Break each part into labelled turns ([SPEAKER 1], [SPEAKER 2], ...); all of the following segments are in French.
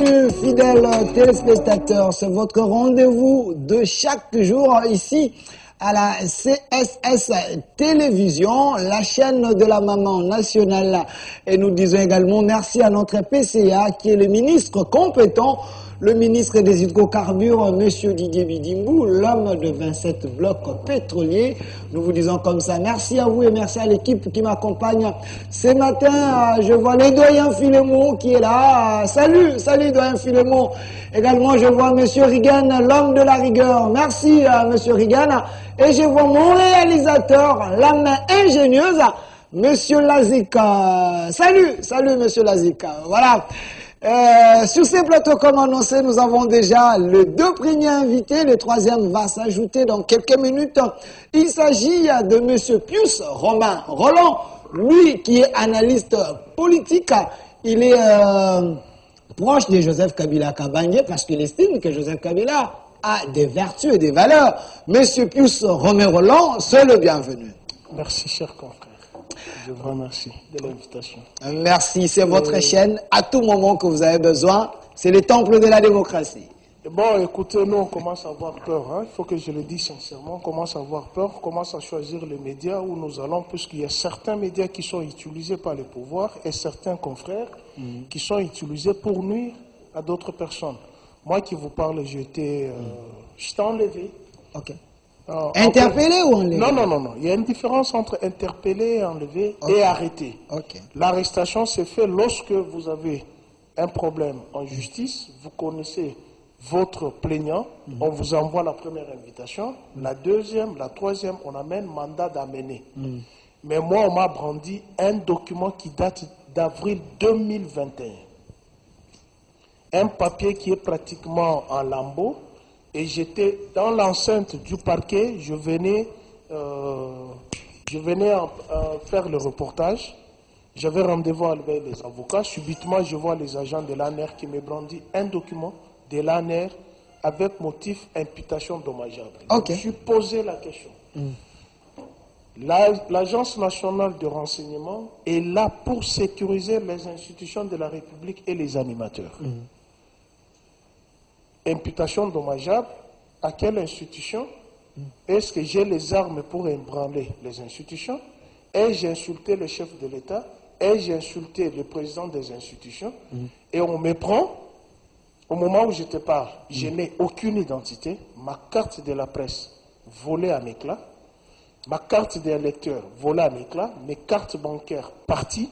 [SPEAKER 1] Bienvenue, fidèles téléspectateurs. C'est votre rendez-vous de chaque jour ici à la CSS Télévision, la chaîne de la maman nationale. Et nous disons également merci à notre PCA qui est le ministre compétent, le ministre des hydrocarbures, M. Didier Bidimbou, l'homme de 27 blocs pétroliers. Nous vous disons comme ça, merci à vous et merci à l'équipe qui m'accompagne. Ce matin, je vois le doyen Philémon qui est là. Salut, salut doyen Philémon. Également, je vois M. Rigan, l'homme de la rigueur. Merci M. Rigan. Et je vois mon réalisateur, la main ingénieuse, M. Lazika. Salut, salut M. Lazika. Voilà. Sur ces plateaux, comme annoncé, nous avons déjà les deux premiers invités. Le troisième va s'ajouter dans quelques minutes. Il s'agit de M. Pius Romain Roland, lui qui est analyste politique. Il est proche de Joseph Kabila Kabange parce qu'il estime que Joseph Kabila a des vertus et des valeurs. M. Pius Romain Roland, c'est le bienvenu.
[SPEAKER 2] Merci, cher confrère. Je vous remercie de l'invitation.
[SPEAKER 1] Merci, c'est votre chaîne. À tout moment que vous avez besoin, c'est le temple de la démocratie.
[SPEAKER 2] Bon, écoutez, nous, on commence à avoir peur. Hein. Il faut que je le dise sincèrement. On commence à avoir peur. On commence à choisir les médias où nous allons, puisqu'il y a certains médias qui sont utilisés par le pouvoir et certains confrères qui sont utilisés pour nuire à d'autres personnes. Moi qui vous parle, j'étais enlevé.
[SPEAKER 1] Ok. Interpellé ou enlevé?
[SPEAKER 2] Non, non, non, non. Il y a une différence entre interpeller, enlever et arrêter.
[SPEAKER 1] Okay.
[SPEAKER 2] L'arrestation se fait lorsque vous avez un problème en justice, vous connaissez votre plaignant, on vous envoie la première invitation, la deuxième, la troisième, on amène mandat d'amener. Mais moi, on m'a brandi un document qui date d'avril 2021. Un papier qui est pratiquement en lambeaux. Et j'étais dans l'enceinte du parquet, je venais faire le reportage. J'avais rendez-vous avec les avocats. Subitement, je vois les agents de l'ANER qui me brandissent un document de l'ANER avec motif imputation dommageable.
[SPEAKER 1] Okay.
[SPEAKER 2] Je me suis posé la question. L'Agence nationale de renseignement est là pour sécuriser les institutions de la République et les animateurs. Imputation dommageable, à quelle institution? Est-ce que j'ai les armes pour ébranler les institutions? Ai-je insulté le chef de l'État? Ai-je insulté le président des institutions? Et on me prend, au moment où je te parle, je n'ai aucune identité, ma carte de la presse volée à éclat, ma carte d'électeur volée à éclat, mes cartes bancaires parties,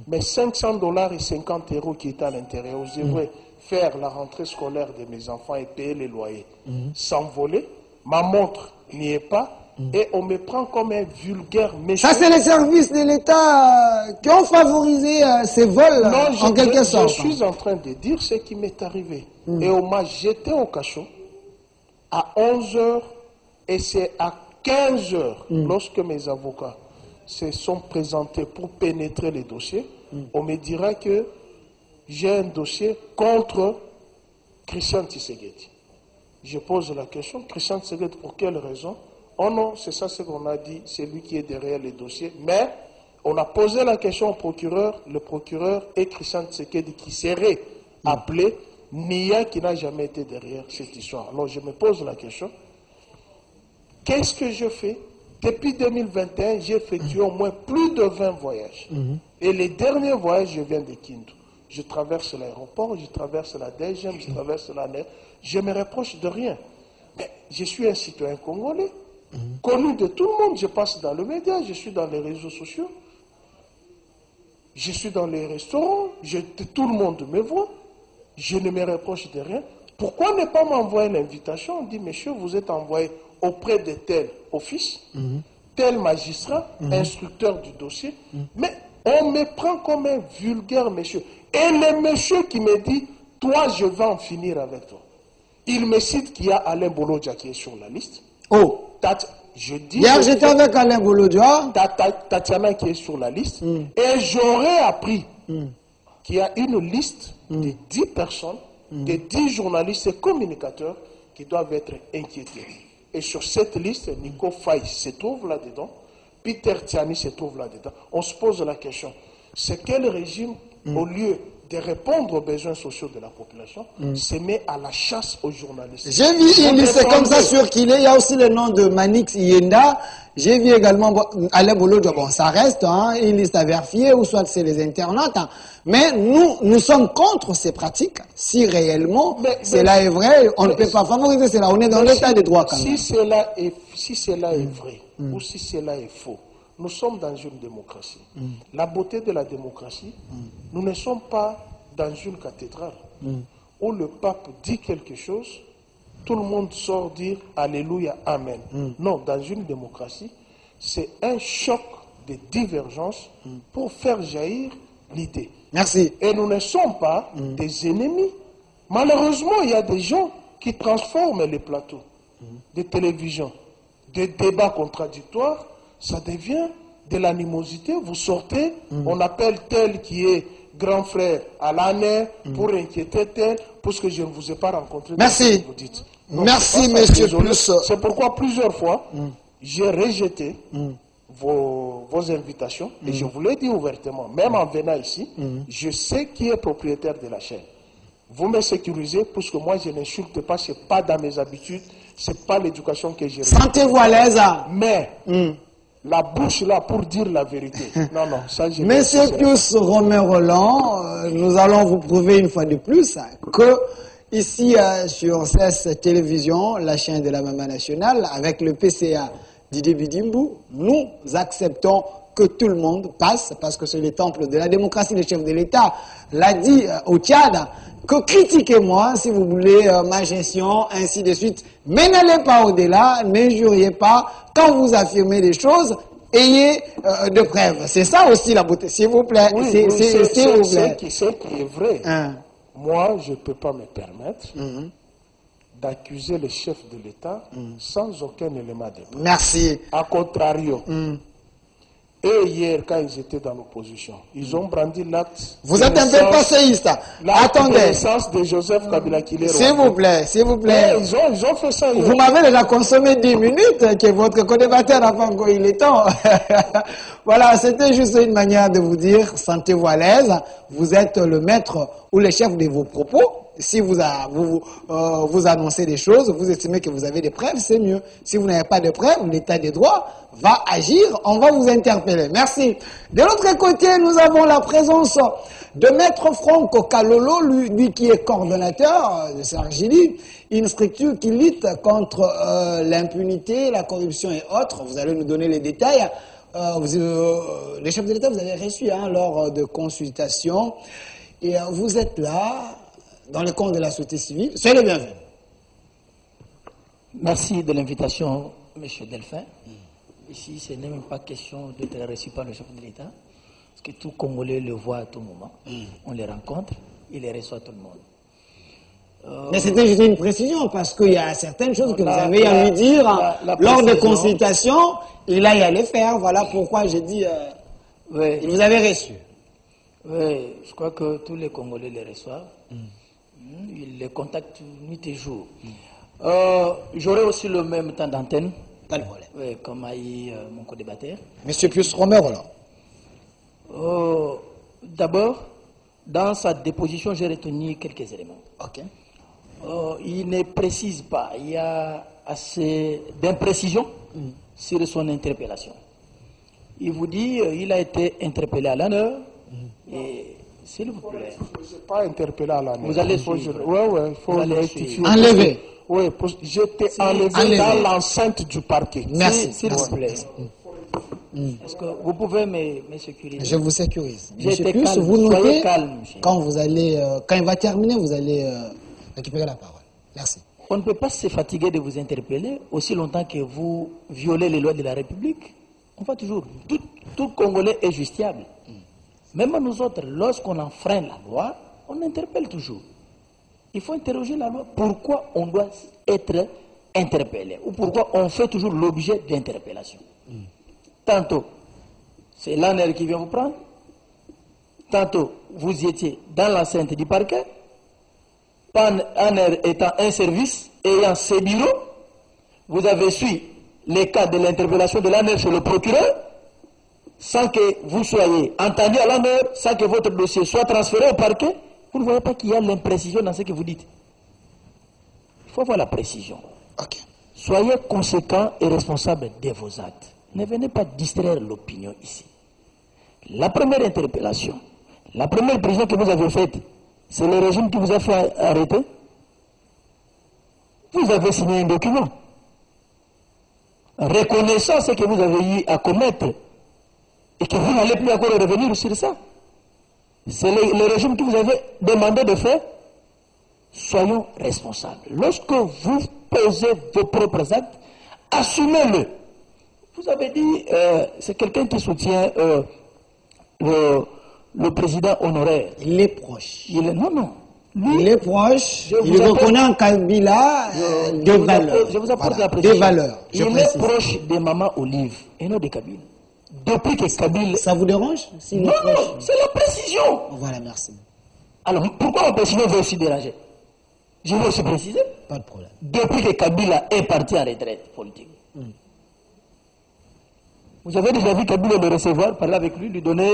[SPEAKER 2] mes $500 et 50 € qui étaient à l'intérieur, je devrais faire la rentrée scolaire de mes enfants et payer les loyers, s'envoler, ma montre n'y est pas, et on me prend comme un vulgaire méchant.
[SPEAKER 1] Ça, c'est les services de l'État qui ont favorisé ces vols, en quelque sorte.
[SPEAKER 2] Je suis en train de dire ce qui m'est arrivé. Et on m'a jeté au cachot à 11 h, et c'est à 15 h, lorsque mes avocats se sont présentés pour pénétrer les dossiers, on me dira que j'ai un dossier contre Christian Tshisekedi. Je pose la question, Christian Tshisekedi, pour quelle raison? Oh non, c'est ça ce qu'on a dit, c'est lui qui est derrière les dossiers. Mais on a posé la question au procureur, le procureur et Christian Tshisekedi qui serait appelé, nia qui n'a jamais été derrière cette histoire. Alors je me pose la question, qu'est-ce que je fais? Depuis 2021, j'ai effectué au moins plus de 20 voyages. Et les derniers voyages, je viens de Kindu. Je traverse l'aéroport, je traverse la DGM, je traverse la NER. Je me reproche de rien. Mais je suis un citoyen congolais, connu de tout le monde. Je passe dans le média, je suis dans les réseaux sociaux. Je suis dans les restaurants, tout le monde me voit. Je ne me reproche de rien. Pourquoi ne pas m'envoyer l'invitation? On dit, monsieur, vous êtes envoyé auprès de tel office, tel magistrat, instructeur du dossier. Mais on me prend comme un vulgaire monsieur. Et le monsieur qui me dit, toi, je vais en finir avec toi. Il me cite qu'il y a Alain Bolodja qui est sur la liste.
[SPEAKER 1] Oh,
[SPEAKER 2] je dis...
[SPEAKER 1] Hier, j'étais avec Alain Bolodja.
[SPEAKER 2] Tatiana qui est sur la liste. Et j'aurais appris qu'il y a une liste de 10 personnes, de 10 journalistes et communicateurs qui doivent être inquiétés. Et sur cette liste, Nico Faye se trouve là-dedans, Peter Tiani se trouve là-dedans. On se pose la question, c'est quel régime, au lieu de répondre aux besoins sociaux de la population, se met à la chasse aux journalistes.
[SPEAKER 1] J'ai vu une liste comme ça sur Kilé, il y a aussi le nom de Manix Yenda. J'ai vu également Alain Bolodjo, bon ça reste, hein, une liste à vérifier, ou soit c'est les internautes. Hein. Mais nous sommes contre ces pratiques, si réellement cela est vrai, on ne peut pas favoriser cela, on est dans l'état des droits quand même.
[SPEAKER 2] Si cela est vrai, ou si cela est faux, nous sommes dans une démocratie. La beauté de la démocratie, nous ne sommes pas dans une cathédrale où le pape dit quelque chose, tout le monde sort dire Alléluia, Amen. Non, dans une démocratie, c'est un choc de divergence pour faire jaillir l'idée.
[SPEAKER 1] Merci.
[SPEAKER 2] Et nous ne sommes pas des ennemis. Malheureusement, il y a des gens qui transforment les plateaux de télévision, des débats contradictoires, ça devient de l'animosité. Vous sortez, on appelle tel qui est grand frère à l'année pour inquiéter tel, parce que je ne vous ai pas rencontré.
[SPEAKER 1] Merci.
[SPEAKER 2] Vous dites.
[SPEAKER 1] Non, merci, monsieur Plus.
[SPEAKER 2] C'est pourquoi plusieurs fois, j'ai rejeté vos invitations, et je vous l'ai dit ouvertement, même en venant ici, je sais qui est propriétaire de la chaîne. Vous me sécurisez, parce que moi je n'insulte pas, ce n'est pas dans mes habitudes, ce n'est pas l'éducation que j'ai.
[SPEAKER 1] Sentez-vous à l'aise.
[SPEAKER 2] Mais la bouche là pour dire la vérité. Non, non, ça je
[SPEAKER 1] Monsieur Pius Romain Roland, nous allons vous prouver une fois de plus que ici sur CES Télévision, la chaîne de la Maman Nationale, avec le PCA Didier Bidimbu, nous acceptons que tout le monde passe, parce que c'est le temple de la démocratie, le chef de l'État l'a dit au Tchad, que critiquez-moi si vous voulez ma gestion, ainsi de suite, mais n'allez pas au-delà, n'injuriez pas, quand vous affirmez des choses, ayez de preuves. C'est ça aussi la beauté, s'il vous plaît.
[SPEAKER 2] Oui,
[SPEAKER 1] s'il vous plaît.
[SPEAKER 2] C'est qui est vrai. Moi, je ne peux pas me permettre d'accuser le chef de l'État sans aucun élément de preuve.
[SPEAKER 1] Merci.
[SPEAKER 2] A contrario, et hier, quand ils étaient dans l'opposition, ils ont brandi l'acte.
[SPEAKER 1] Vous êtes un peu passéiste. Attendez.
[SPEAKER 2] La naissance de Joseph Kabila Kilero.
[SPEAKER 1] S'il vous plaît, s'il vous plaît.
[SPEAKER 2] Ils ont fait ça hier.
[SPEAKER 1] Vous m'avez déjà consommé 10 minutes, que votre co-débatteur n'a pas encore eu le temps. Voilà, c'était juste une manière de vous dire, sentez-vous à l'aise. Vous êtes le maître ou le chef de vos propos. Si vous annoncez des choses, vous estimez que vous avez des preuves, c'est mieux. Si vous n'avez pas de preuves, l'État des droits va agir, on va vous interpeller. Merci. De l'autre côté, nous avons la présence de Maître Franco Kalolo, lui qui est coordonnateur de Sergili, une structure qui lutte contre l'impunité, la corruption et autres. Vous allez nous donner les détails. Les chefs de l'État, vous avez reçu lors de consultations. Et vous êtes là, dans le compte de la société civile. Soyez le bienvenu.
[SPEAKER 3] Merci de l'invitation, M. Delphin. Ici, ce n'est même pas question d'être reçu par le chef de l'État, parce que tout Congolais le voit à tout moment. On les rencontre, il les reçoit tout le monde.
[SPEAKER 1] Mais c'était juste une précision, parce qu'il y a certaines choses que vous avez à lui dire lors de consultations, il a y à les faire. Voilà pourquoi j'ai dit, il vous avait reçu.
[SPEAKER 3] Oui, je crois que tous les Congolais les reçoivent. Ils les contactent nuit et jour. J'aurai aussi le même temps d'antenne.
[SPEAKER 1] Pas de problème.
[SPEAKER 3] Oui, comme a eu mon co-débatteur.
[SPEAKER 1] Monsieur Pius Romer, là.
[SPEAKER 3] D'abord, dans sa déposition, j'ai retenu quelques éléments.
[SPEAKER 1] Ok.
[SPEAKER 3] Il ne précise pas, il y a assez d'imprécision sur son interpellation. Il vous dit il a été interpellé à l'honneur. Et s'il vous plaît.
[SPEAKER 2] Je ne suis pas interpellé à l'année.
[SPEAKER 3] Vous allez suivre.
[SPEAKER 2] Oui, il faut le rectifier.
[SPEAKER 1] Enlever.
[SPEAKER 2] Oui, j'étais enlevé dans l'enceinte du parquet.
[SPEAKER 1] Merci.
[SPEAKER 3] S'il vous plaît. Est-ce que vous pouvez me sécuriser?
[SPEAKER 1] Je vous sécurise.
[SPEAKER 3] J'ai
[SPEAKER 1] Monsieur
[SPEAKER 3] été
[SPEAKER 1] Pius,
[SPEAKER 3] calme.
[SPEAKER 1] vous notez,
[SPEAKER 3] Soyez calme, monsieur.
[SPEAKER 1] quand il va terminer, vous allez récupérer la parole. Merci.
[SPEAKER 3] On ne peut pas se fatiguer de vous interpeller aussi longtemps que vous violez les lois de la République. On va toujours. Tout Congolais est justiciable. Même nous autres, lorsqu'on enfreint la loi, on interpelle toujours. Il faut interroger la loi. Pourquoi on doit être interpellé? Ou pourquoi on fait toujours l'objet d'interpellation? Tantôt, c'est l'ANR qui vient vous prendre. Tantôt, vous étiez dans l'enceinte du parquet. ANR étant un service, ayant ses bureaux, vous avez suivi les cas de l'interpellation de l'ANR chez le procureur. sans que vous soyez entendu à la mer, sans que votre dossier soit transféré au parquet, vous ne voyez pas qu'il y a l'imprécision dans ce que vous dites. Il faut avoir la précision.
[SPEAKER 1] Ok.
[SPEAKER 3] Soyez conséquents et responsables de vos actes. Ne venez pas distraire l'opinion ici. La première interpellation, la première prison que vous avez faite, c'est le régime qui vous a fait arrêter. Vous avez signé un document reconnaissant ce que vous avez eu à commettre et que vous n'allez plus encore revenir sur ça. C'est le régime qui vous avait demandé de faire. Soyons responsables. Lorsque vous posez vos propres actes, assumez-le. Vous avez dit, c'est quelqu'un qui soutient le président honoraire.
[SPEAKER 1] Il est proche.
[SPEAKER 3] Non.
[SPEAKER 1] Il est proche. Il reconnaît en Kabila des valeurs.
[SPEAKER 3] Je vous apporte
[SPEAKER 1] Voilà,
[SPEAKER 3] la précision.
[SPEAKER 1] des valeurs.
[SPEAKER 3] Il est proche de Maman Olive et non de Kabila. Depuis que Kabila...
[SPEAKER 1] Ça vous dérange?
[SPEAKER 3] Non, c'est la précision.
[SPEAKER 1] Voilà, merci.
[SPEAKER 3] Alors, pourquoi la précision veut aussi déranger? Je veux aussi préciser.
[SPEAKER 1] Pas de problème.
[SPEAKER 3] Depuis que Kabila est parti en retraite politique. Vous avez déjà vu Kabila le recevoir, parler avec lui, lui donner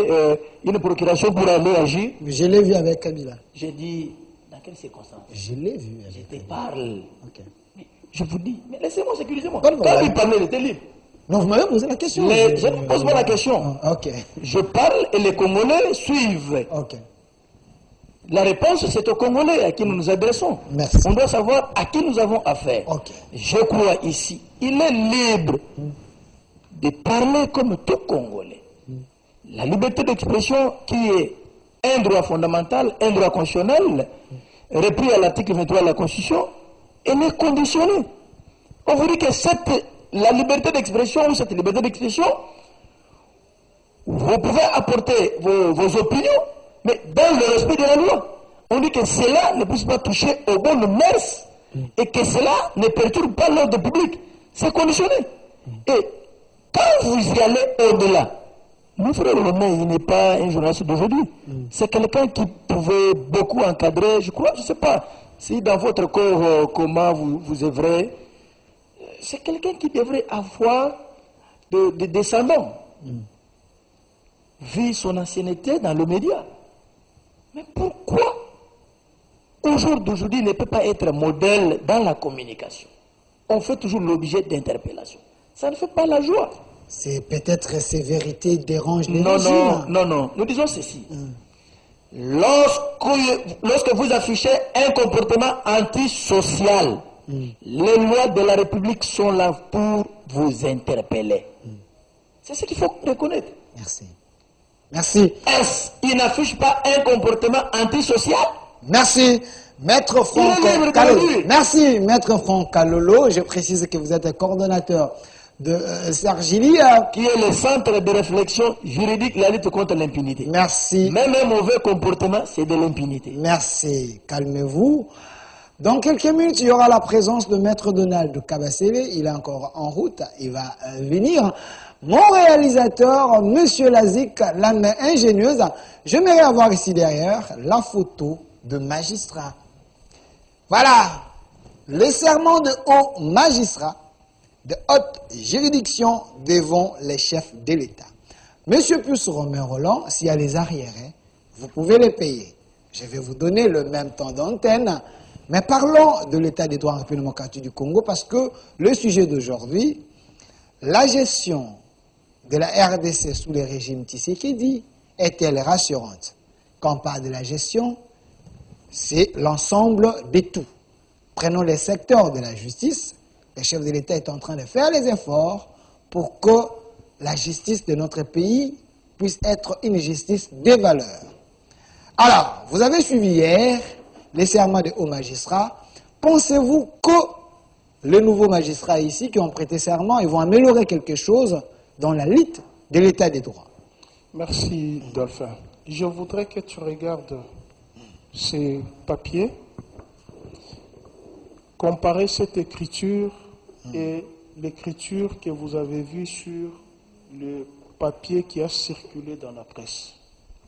[SPEAKER 3] une procuration pour aller agir.
[SPEAKER 1] Je l'ai vu avec Kabila.
[SPEAKER 3] J'ai dit, dans quelles circonstances?
[SPEAKER 1] Je l'ai vu avec
[SPEAKER 3] Je te parle.
[SPEAKER 1] Ok.
[SPEAKER 3] Mais je vous dis, mais laissez-moi sécuriser moi.
[SPEAKER 1] Pas de
[SPEAKER 3] Quand
[SPEAKER 1] problème.
[SPEAKER 3] il parlait, il était libre.
[SPEAKER 1] Non, vous m'avez posé la question.
[SPEAKER 3] Je ne pose pas la question.
[SPEAKER 1] Ah, ok.
[SPEAKER 3] Je parle et les Congolais suivent.
[SPEAKER 1] Ok.
[SPEAKER 3] La réponse, c'est aux Congolais à qui nous nous adressons.
[SPEAKER 1] Merci.
[SPEAKER 3] On doit savoir à qui nous avons affaire.
[SPEAKER 1] Ok.
[SPEAKER 3] Je crois ici, il est libre de parler comme tout Congolais. La liberté d'expression qui est un droit fondamental, un droit constitutionnel, repris à l'article 23 de la Constitution, elle est conditionnée. On vous dit que la liberté d'expression ou cette liberté d'expression, vous pouvez apporter vos opinions, mais dans le respect de la loi. On dit que cela ne puisse pas toucher aux bonnes mœurs et que cela ne perturbe pas l'ordre public. C'est conditionné. Et quand vous y allez au-delà, mon frère Romain, il n'est pas un journaliste d'aujourd'hui. C'est quelqu'un qui pouvait beaucoup encadrer, je crois, je ne sais pas, si dans votre corps, comment vous œuvrez, c'est quelqu'un qui devrait avoir des descendants. Vu son ancienneté dans le média. Mais pourquoi au jour d'aujourd'hui ne peut pas être modèle dans la communication? On fait toujours l'objet d'interpellations. Ça ne fait pas la joie.
[SPEAKER 1] C'est peut-être ces vérités dérangent les
[SPEAKER 3] Non.
[SPEAKER 1] régimes.
[SPEAKER 3] Nous disons ceci. Lorsque vous affichez un comportement antisocial, les lois de la République sont là pour vous interpeller. C'est ce qu'il faut reconnaître.
[SPEAKER 1] Merci. Merci.
[SPEAKER 3] Est-ce qu'il n'affiche pas un comportement antisocial?
[SPEAKER 1] Merci, Maître Franck Kalolo. Merci, Maître Franck Kalolo. Je précise que vous êtes coordonnateur de Sargili.
[SPEAKER 3] Qui est le centre de réflexion juridique, la lutte contre l'impunité.
[SPEAKER 1] Merci.
[SPEAKER 3] Même un mauvais comportement, c'est de l'impunité.
[SPEAKER 1] Merci. Calmez-vous. Dans quelques minutes, il y aura la présence de Maître Donald Kabasele. Il est encore en route. Il va venir. Mon réalisateur, Monsieur Lazik, la main ingénieuse. J'aimerais avoir ici derrière la photo de magistrat. Voilà. Le serment de haut magistrat de haute juridiction devant les chefs de l'État. Monsieur Pius Romain Roland, s'il y a des arriérés, vous pouvez les payer. Je vais vous donner le même temps d'antenne. Mais parlons de l'état des droits en République démocratique du Congo parce que le sujet d'aujourd'hui, la gestion de la RDC sous le régime Tshisekedi est-elle rassurante? Quand on parle de la gestion, c'est l'ensemble de tout. Prenons les secteurs de la justice. Le chef de l'État est en train de faire les efforts pour que la justice de notre pays puisse être une justice des valeurs. Alors, vous avez suivi hier les serments des hauts magistrats. Pensez-vous que les nouveaux magistrats ici qui ont prêté serment, ils vont améliorer quelque chose dans la lutte de l'état des droits?
[SPEAKER 2] Merci, Dolphin. Je voudrais que tu regardes ces papiers, comparer cette écriture et l'écriture que vous avez vue sur le papier qui a circulé dans la presse.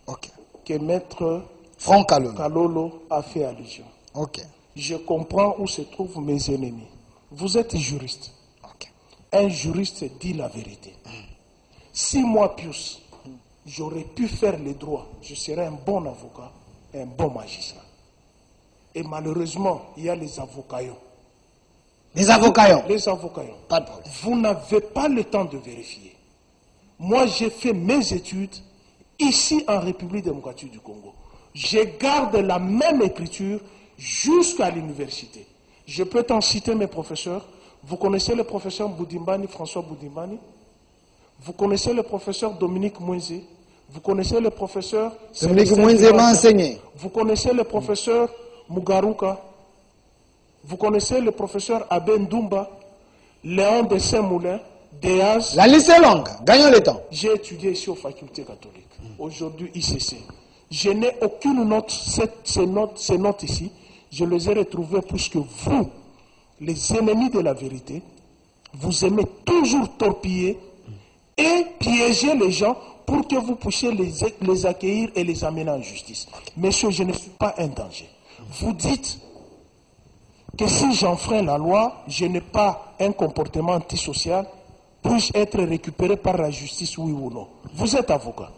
[SPEAKER 1] Ok.
[SPEAKER 2] Que Maître
[SPEAKER 1] Franck
[SPEAKER 2] Kalolo a fait allusion.
[SPEAKER 1] Ok.
[SPEAKER 2] Je comprends où se trouvent mes ennemis. Vous êtes juriste.
[SPEAKER 1] Ok.
[SPEAKER 2] Un juriste dit la vérité. Si moi, Pius, j'aurais pu faire les droits, je serais un bon avocat, un bon magistrat. Et malheureusement, il y a les avocats.
[SPEAKER 1] Les avocats.
[SPEAKER 2] Les avocats.
[SPEAKER 1] Pas de problème.
[SPEAKER 2] Vous n'avez pas le temps de vérifier. Moi, j'ai fait mes études ici en République démocratique du Congo. Je garde la même écriture jusqu'à l'université. Je peux t'en citer mes professeurs. Vous connaissez le professeur Boudimbani, François Boudimbani? Vous connaissez le professeur Dominique Mouinzé? Vous connaissez le professeur...
[SPEAKER 1] Dominique Mouinzé m'a enseigné.
[SPEAKER 2] Vous connaissez le professeur Mugaruka? Vous connaissez le professeur Aben Dumba, Léon de Saint-Moulin, Déaz?
[SPEAKER 1] La liste est longue. Gagnons le temps.
[SPEAKER 2] J'ai étudié ici aux facultés catholiques. Aujourd'hui, ICC. Je n'ai aucune note. Ces notes ici, je les ai retrouvées puisque vous, les ennemis de la vérité, vous aimez toujours torpiller et piéger les gens pour que vous puissiez les accueillir et les amener en justice. Messieurs, je ne suis pas un danger. Vous dites que si j'enfreins la loi, je n'ai pas un comportement antisocial, puis-je être récupéré par la justice, oui ou non? Vous êtes avocat.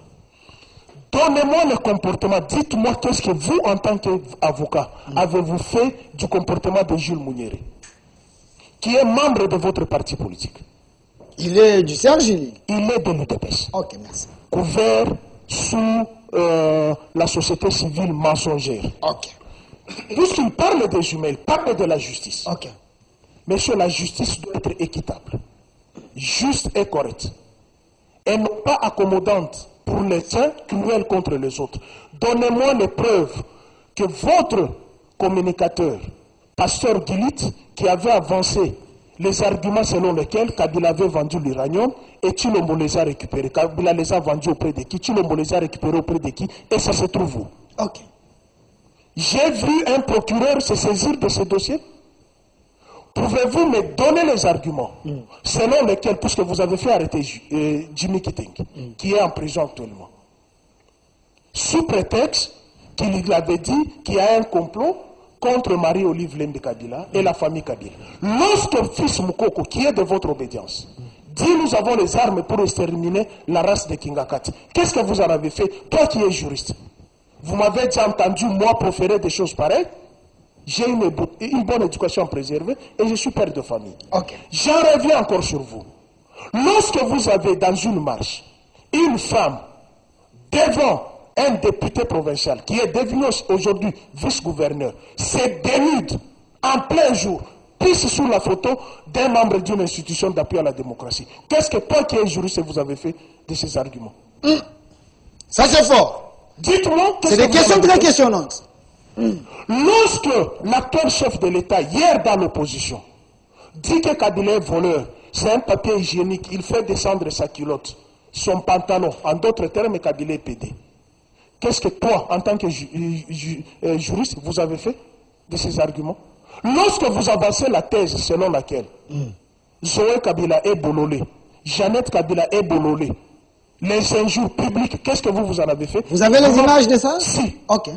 [SPEAKER 2] Donnez-moi le comportement. Dites-moi qu'est-ce que vous, en tant qu'avocat, avez-vous fait du comportement de Jules Mouniéré, qui est membre de votre parti politique.
[SPEAKER 1] Il est du CRJ.
[SPEAKER 2] Il est de l'UDPS.
[SPEAKER 1] Ok, merci.
[SPEAKER 2] Couvert sous la société civile mensongère.
[SPEAKER 1] Ok.
[SPEAKER 2] Puisqu'il parle des humains, il parle de la justice.
[SPEAKER 1] Ok.
[SPEAKER 2] Monsieur, la justice doit être équitable, juste et correcte, et non pas accommodante pour les uns, cruelle contre les autres. Donnez-moi les preuves que votre communicateur, Pasteur Guilit, qui avait avancé les arguments selon lesquels Kabila avait vendu l'uranium et Chilombo les a récupérés. Kabila les a vendus auprès de qui? Chilombo les a récupérés auprès de qui? Et ça se trouve où?
[SPEAKER 1] Ok.
[SPEAKER 2] J'ai vu un procureur se saisir de ce dossier. Pouvez-vous me donner les arguments selon lesquels, puisque vous avez fait arrêter Jimmy Kitting, qui est en prison actuellement, sous prétexte qu'il avait dit qu'il y a un complot contre Marie-Olive Lembe Kabila et la famille Kabila. Lorsque fils Moukoko, qui est de votre obédience, dit nous avons les armes pour exterminer la race de Kingakati, qu'est-ce que vous en avez fait, toi qui es juriste? Vous m'avez déjà entendu, moi, proférer des choses pareilles. J'ai une bonne éducation préservée et je suis père de famille.
[SPEAKER 1] Ok.
[SPEAKER 2] J'en reviens encore sur vous. Lorsque vous avez dans une marche une femme devant un député provincial qui est devenu aujourd'hui vice-gouverneur, se dénude en plein jour, pisse sous la photo d'un membre d'une institution d'appui à la démocratie. Qu'est-ce que toi qui es juriste vous avez fait de ces arguments?
[SPEAKER 1] Ça c'est fort.
[SPEAKER 2] Dites-moi.
[SPEAKER 1] C'est des questions très questionnantes.
[SPEAKER 2] Lorsque l'actuel chef de l'État, hier dans l'opposition, dit que Kabila est voleur, c'est un papier hygiénique, il fait descendre sa culotte, son pantalon, en d'autres termes, Kabila est pédé. Qu'est-ce que toi, en tant que juriste, vous avez fait de ces arguments? Lorsque vous avancez la thèse selon laquelle Zoé Kabila est bololé, Jeannette Kabila est bololé, les injures publiques, qu'est-ce que vous en avez fait?
[SPEAKER 1] Vous avez les images de ça?
[SPEAKER 2] Si.
[SPEAKER 1] Ok.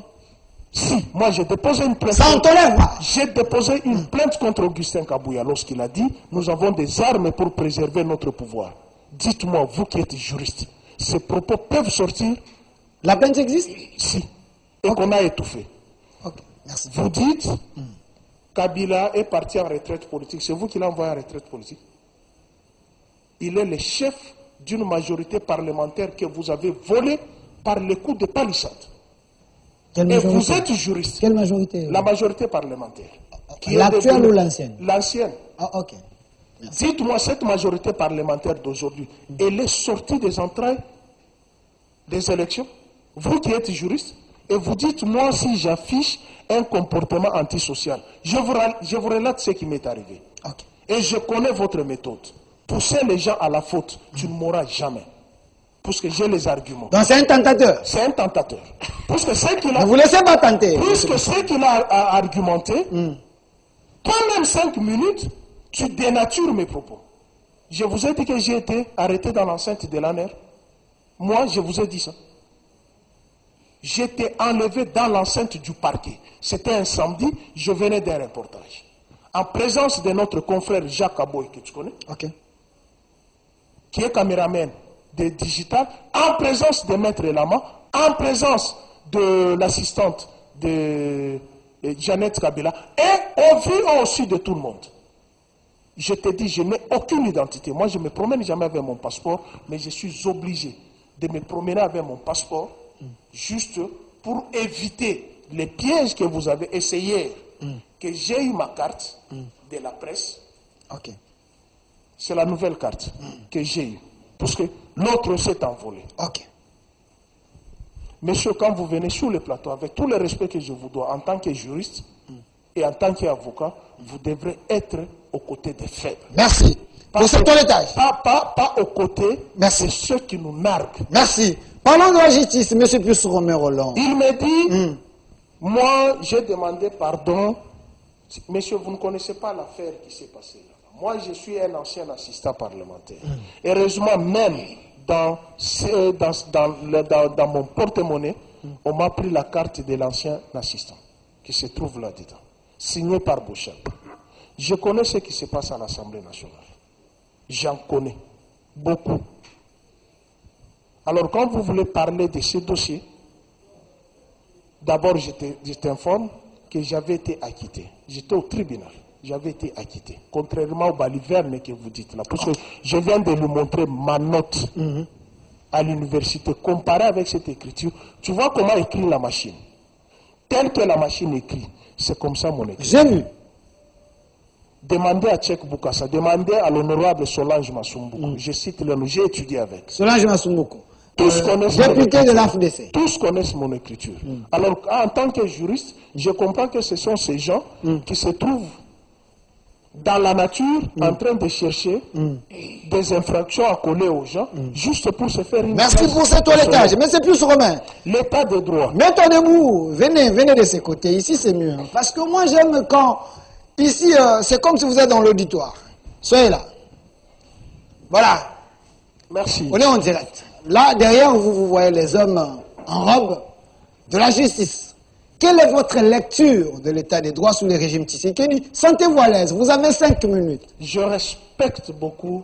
[SPEAKER 2] Si, moi j'ai déposé une plainte.
[SPEAKER 1] Ça en tolère pas.
[SPEAKER 2] J'ai déposé une plainte contre Augustin Kabouya lorsqu'il a dit nous avons des armes pour préserver notre pouvoir. Dites-moi, vous qui êtes juriste, ces propos peuvent sortir?
[SPEAKER 1] La plainte existe?
[SPEAKER 2] Si. Et qu'on a étouffé.
[SPEAKER 1] Ok, merci.
[SPEAKER 2] Vous dites Kabila est parti en retraite politique. C'est vous qui l'avez envoyé en retraite politique. Il est le chef d'une majorité parlementaire que vous avez volée par le coup de palissade. Et vous êtes juriste.
[SPEAKER 1] Quelle majorité?
[SPEAKER 2] La majorité parlementaire.
[SPEAKER 1] L'actuelle ou l'ancienne?
[SPEAKER 2] L'ancienne.
[SPEAKER 1] Ah, ok.
[SPEAKER 2] Dites-moi, cette majorité parlementaire d'aujourd'hui, elle est sortie des entrailles des élections? Vous qui êtes juriste, et vous dites, moi, si j'affiche un comportement antisocial, je vous relate ce qui m'est arrivé.
[SPEAKER 1] Okay.
[SPEAKER 2] Et je connais votre méthode. Pousser les gens à la faute, tu ne mourras jamais. Parce que j'ai les arguments.
[SPEAKER 1] Donc c'est un tentateur.
[SPEAKER 2] C'est un tentateur. Parce que ce qu'il a...
[SPEAKER 1] Ne vous laissez pas tenter.
[SPEAKER 2] Puisque ce qu'il a argumenté, toi-même 5 minutes, tu dénatures mes propos. Je vous ai dit que j'ai été arrêté dans l'enceinte de l'ANER. Moi, je vous ai dit ça. J'étais enlevé dans l'enceinte du parquet. C'était un samedi, je venais d'un reportage. En présence de notre confrère Jacques Aboy, que tu connais,
[SPEAKER 1] ok,
[SPEAKER 2] qui est caméraman de digital, en présence de Maître Lama, en présence de l'assistante de Jeannette Kabila, et au vu aussi de tout le monde. Je te dis, je n'ai aucune identité. Moi, je ne me promène jamais avec mon passeport, mais je suis obligé de me promener avec mon passeport, juste pour éviter les pièges que vous avez essayé, que j'ai eu ma carte de la presse.
[SPEAKER 1] Ok.
[SPEAKER 2] C'est la nouvelle carte que j'ai eue, parce que l'autre s'est envolé.
[SPEAKER 1] Ok.
[SPEAKER 2] Monsieur, quand vous venez sur le plateau, avec tout le respect que je vous dois en tant que juriste et en tant qu'avocat, vous devrez être aux côtés des faibles.
[SPEAKER 1] Merci. Pour ce toilettage.
[SPEAKER 2] Pas aux côtés
[SPEAKER 1] Merci.
[SPEAKER 2] de ceux qui nous narguent.
[SPEAKER 1] Merci. Parlons de la justice, M. Pius Romero Roland.
[SPEAKER 2] Il me dit, moi, j'ai demandé pardon. Monsieur, vous ne connaissez pas l'affaire qui s'est passée là-bas. Moi, je suis un ancien assistant parlementaire. Heureusement, même dans mon porte-monnaie, on m'a pris la carte de l'ancien assistant qui se trouve là-dedans, signée par Bouchard. Je connais ce qui se passe à l'Assemblée nationale. J'en connais beaucoup. Alors, quand vous voulez parler de ce dossier, d'abord, je t'informe que j'avais été acquitté. J'étais au tribunal. J'avais été acquitté. Contrairement au baliverne que vous dites là. Parce que je viens de lui montrer ma note à l'université. Comparée avec cette écriture, tu vois comment écrit la machine. Telle que la machine écrit, c'est comme ça mon écriture.
[SPEAKER 1] J'ai vu.
[SPEAKER 2] Demandez à Tchèque Boukassa, demandez à l'honorable Solange Masumbuku. Je cite le nom, j'ai étudié avec.
[SPEAKER 1] Solange Masumbuku.
[SPEAKER 2] Tous connaissent
[SPEAKER 1] député de l'AFDC.
[SPEAKER 2] Tous connaissent mon écriture. Alors, en tant que juriste, je comprends que ce sont ces gens qui se trouvent dans la nature en train de chercher des infractions à coller aux gens, juste pour se faire une...
[SPEAKER 1] Merci pour ce toilettage. Mais c'est plus Romain.
[SPEAKER 2] L'état de droit.
[SPEAKER 1] Mets-toi debout. Venez de ce côté. Ici, c'est mieux. Parce que moi, j'aime quand... Ici, c'est comme si vous êtes dans l'auditoire. Soyez là. Voilà.
[SPEAKER 2] Merci.
[SPEAKER 1] On est en direct. Là, derrière vous, vous voyez les hommes en robe de la justice. Quelle est votre lecture de l'état des droits sous le régime Tshisekedi? Sentez-vous à l'aise. Vous avez 5 minutes.
[SPEAKER 2] Je respecte beaucoup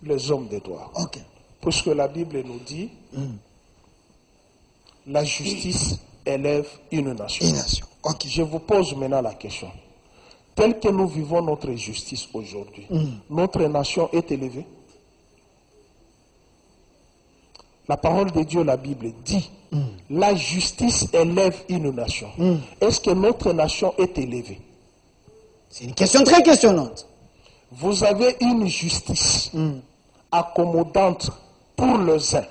[SPEAKER 2] les hommes de droit.
[SPEAKER 1] Ok.
[SPEAKER 2] Parce que la Bible nous dit la justice élève une nation.
[SPEAKER 1] Une nation. Ok.
[SPEAKER 2] Je vous pose maintenant la question. Tel que nous vivons notre justice aujourd'hui, notre nation est élevée? La parole de Dieu, la Bible, dit la justice élève une nation. Est-ce que notre nation est élevée?
[SPEAKER 1] C'est une question très questionnante.
[SPEAKER 2] Vous avez une justice accommodante pour les uns,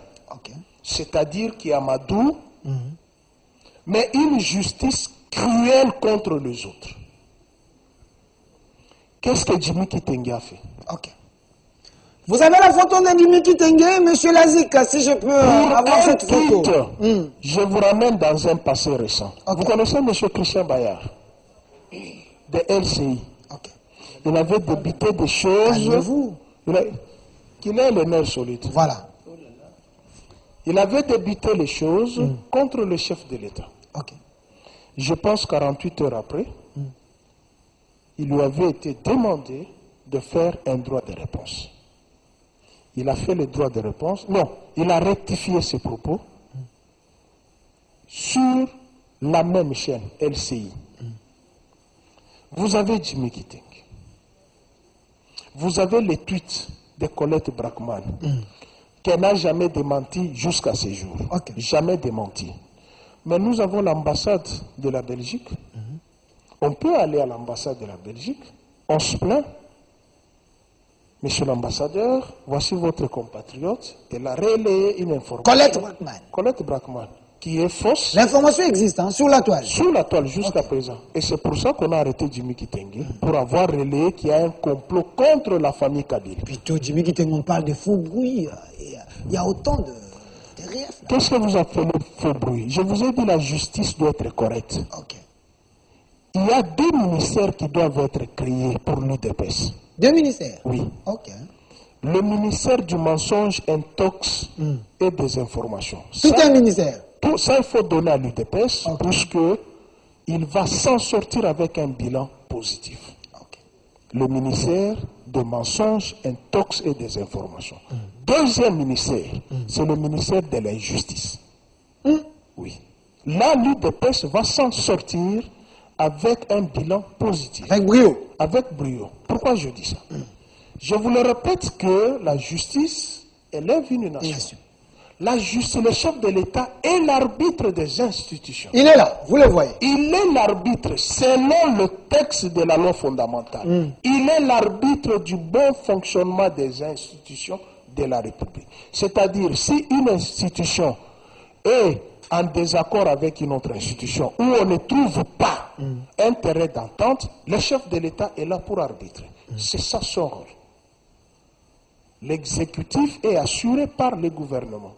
[SPEAKER 2] c'est-à-dire qui amadoue, mais une justice cruelle contre les autres. Qu'est-ce que Jimmy Kitenge a fait?
[SPEAKER 1] Ok. Vous avez la photo de Jimmy Kitenge, M. Lazika, si je peux avoir cette photo.
[SPEAKER 2] Je vous ramène dans un passé récent. Vous connaissez M. Christian Bayard, de LCI. Il avait débité des choses.
[SPEAKER 1] Calmez-vous.
[SPEAKER 2] Qu'il ait le nerf solide.
[SPEAKER 1] Voilà.
[SPEAKER 2] Il avait débité les choses contre le chef de l'État. Je pense 48 heures après, il lui avait été demandé de faire un droit de réponse. Il a fait le droit de réponse. Non, il a rectifié ses propos sur la même chaîne, LCI. Vous avez Jimmy Kitenge. Vous avez les tweets de Colette Brackman, qu'elle n'a jamais démenti jusqu'à ce jour. Jamais démenti. Mais nous avons l'ambassade de la Belgique. On peut aller à l'ambassade de la Belgique. On se plaint. Monsieur l'ambassadeur, voici votre compatriote. Elle a relayé une information.
[SPEAKER 1] Colette Brackman.
[SPEAKER 2] Colette Brackman, qui est fausse.
[SPEAKER 1] L'information existe, hein, sur la toile.
[SPEAKER 2] Sur la toile, jusqu'à présent. Et c'est pour ça qu'on a arrêté Jimmy Kitenge, pour avoir relayé qu'il y a un complot contre la famille Kabila.
[SPEAKER 1] Plutôt, Jimmy Kitenge, on parle de faux bruits. Il y a autant de RF.
[SPEAKER 2] Qu'est-ce que vous appelez faux bruit? Je vous ai dit la justice doit être correcte. Il y a 2 ministères qui doivent être créés pour l'UDPS.
[SPEAKER 1] 2 ministères?
[SPEAKER 2] Oui. Le ministère du mensonge, intox et des informations.
[SPEAKER 1] Tout un ministère?
[SPEAKER 2] Ça, il faut donner à l'UDPS puisqu'il va s'en sortir avec un bilan positif. Le ministère de mensonges, intox et des informations. Deuxième ministère, c'est le ministère de l'injustice. Oui. Là, l'UDPS va s'en sortir avec un bilan positif.
[SPEAKER 1] Avec brio.
[SPEAKER 2] Avec brio. Pourquoi je dis ça? Je vous le répète que la justice élève une nation. La justice, le chef de l'État est l'arbitre des institutions.
[SPEAKER 1] Il est là, vous le voyez.
[SPEAKER 2] Il est l'arbitre selon le texte de la loi fondamentale. Il est l'arbitre du bon fonctionnement des institutions de la République. C'est-à-dire, si une institution est en désaccord avec une autre institution, où on ne trouve pas un terrain d'entente, le chef de l'État est là pour arbitrer. C'est ça son rôle. L'exécutif est assuré par le gouvernement.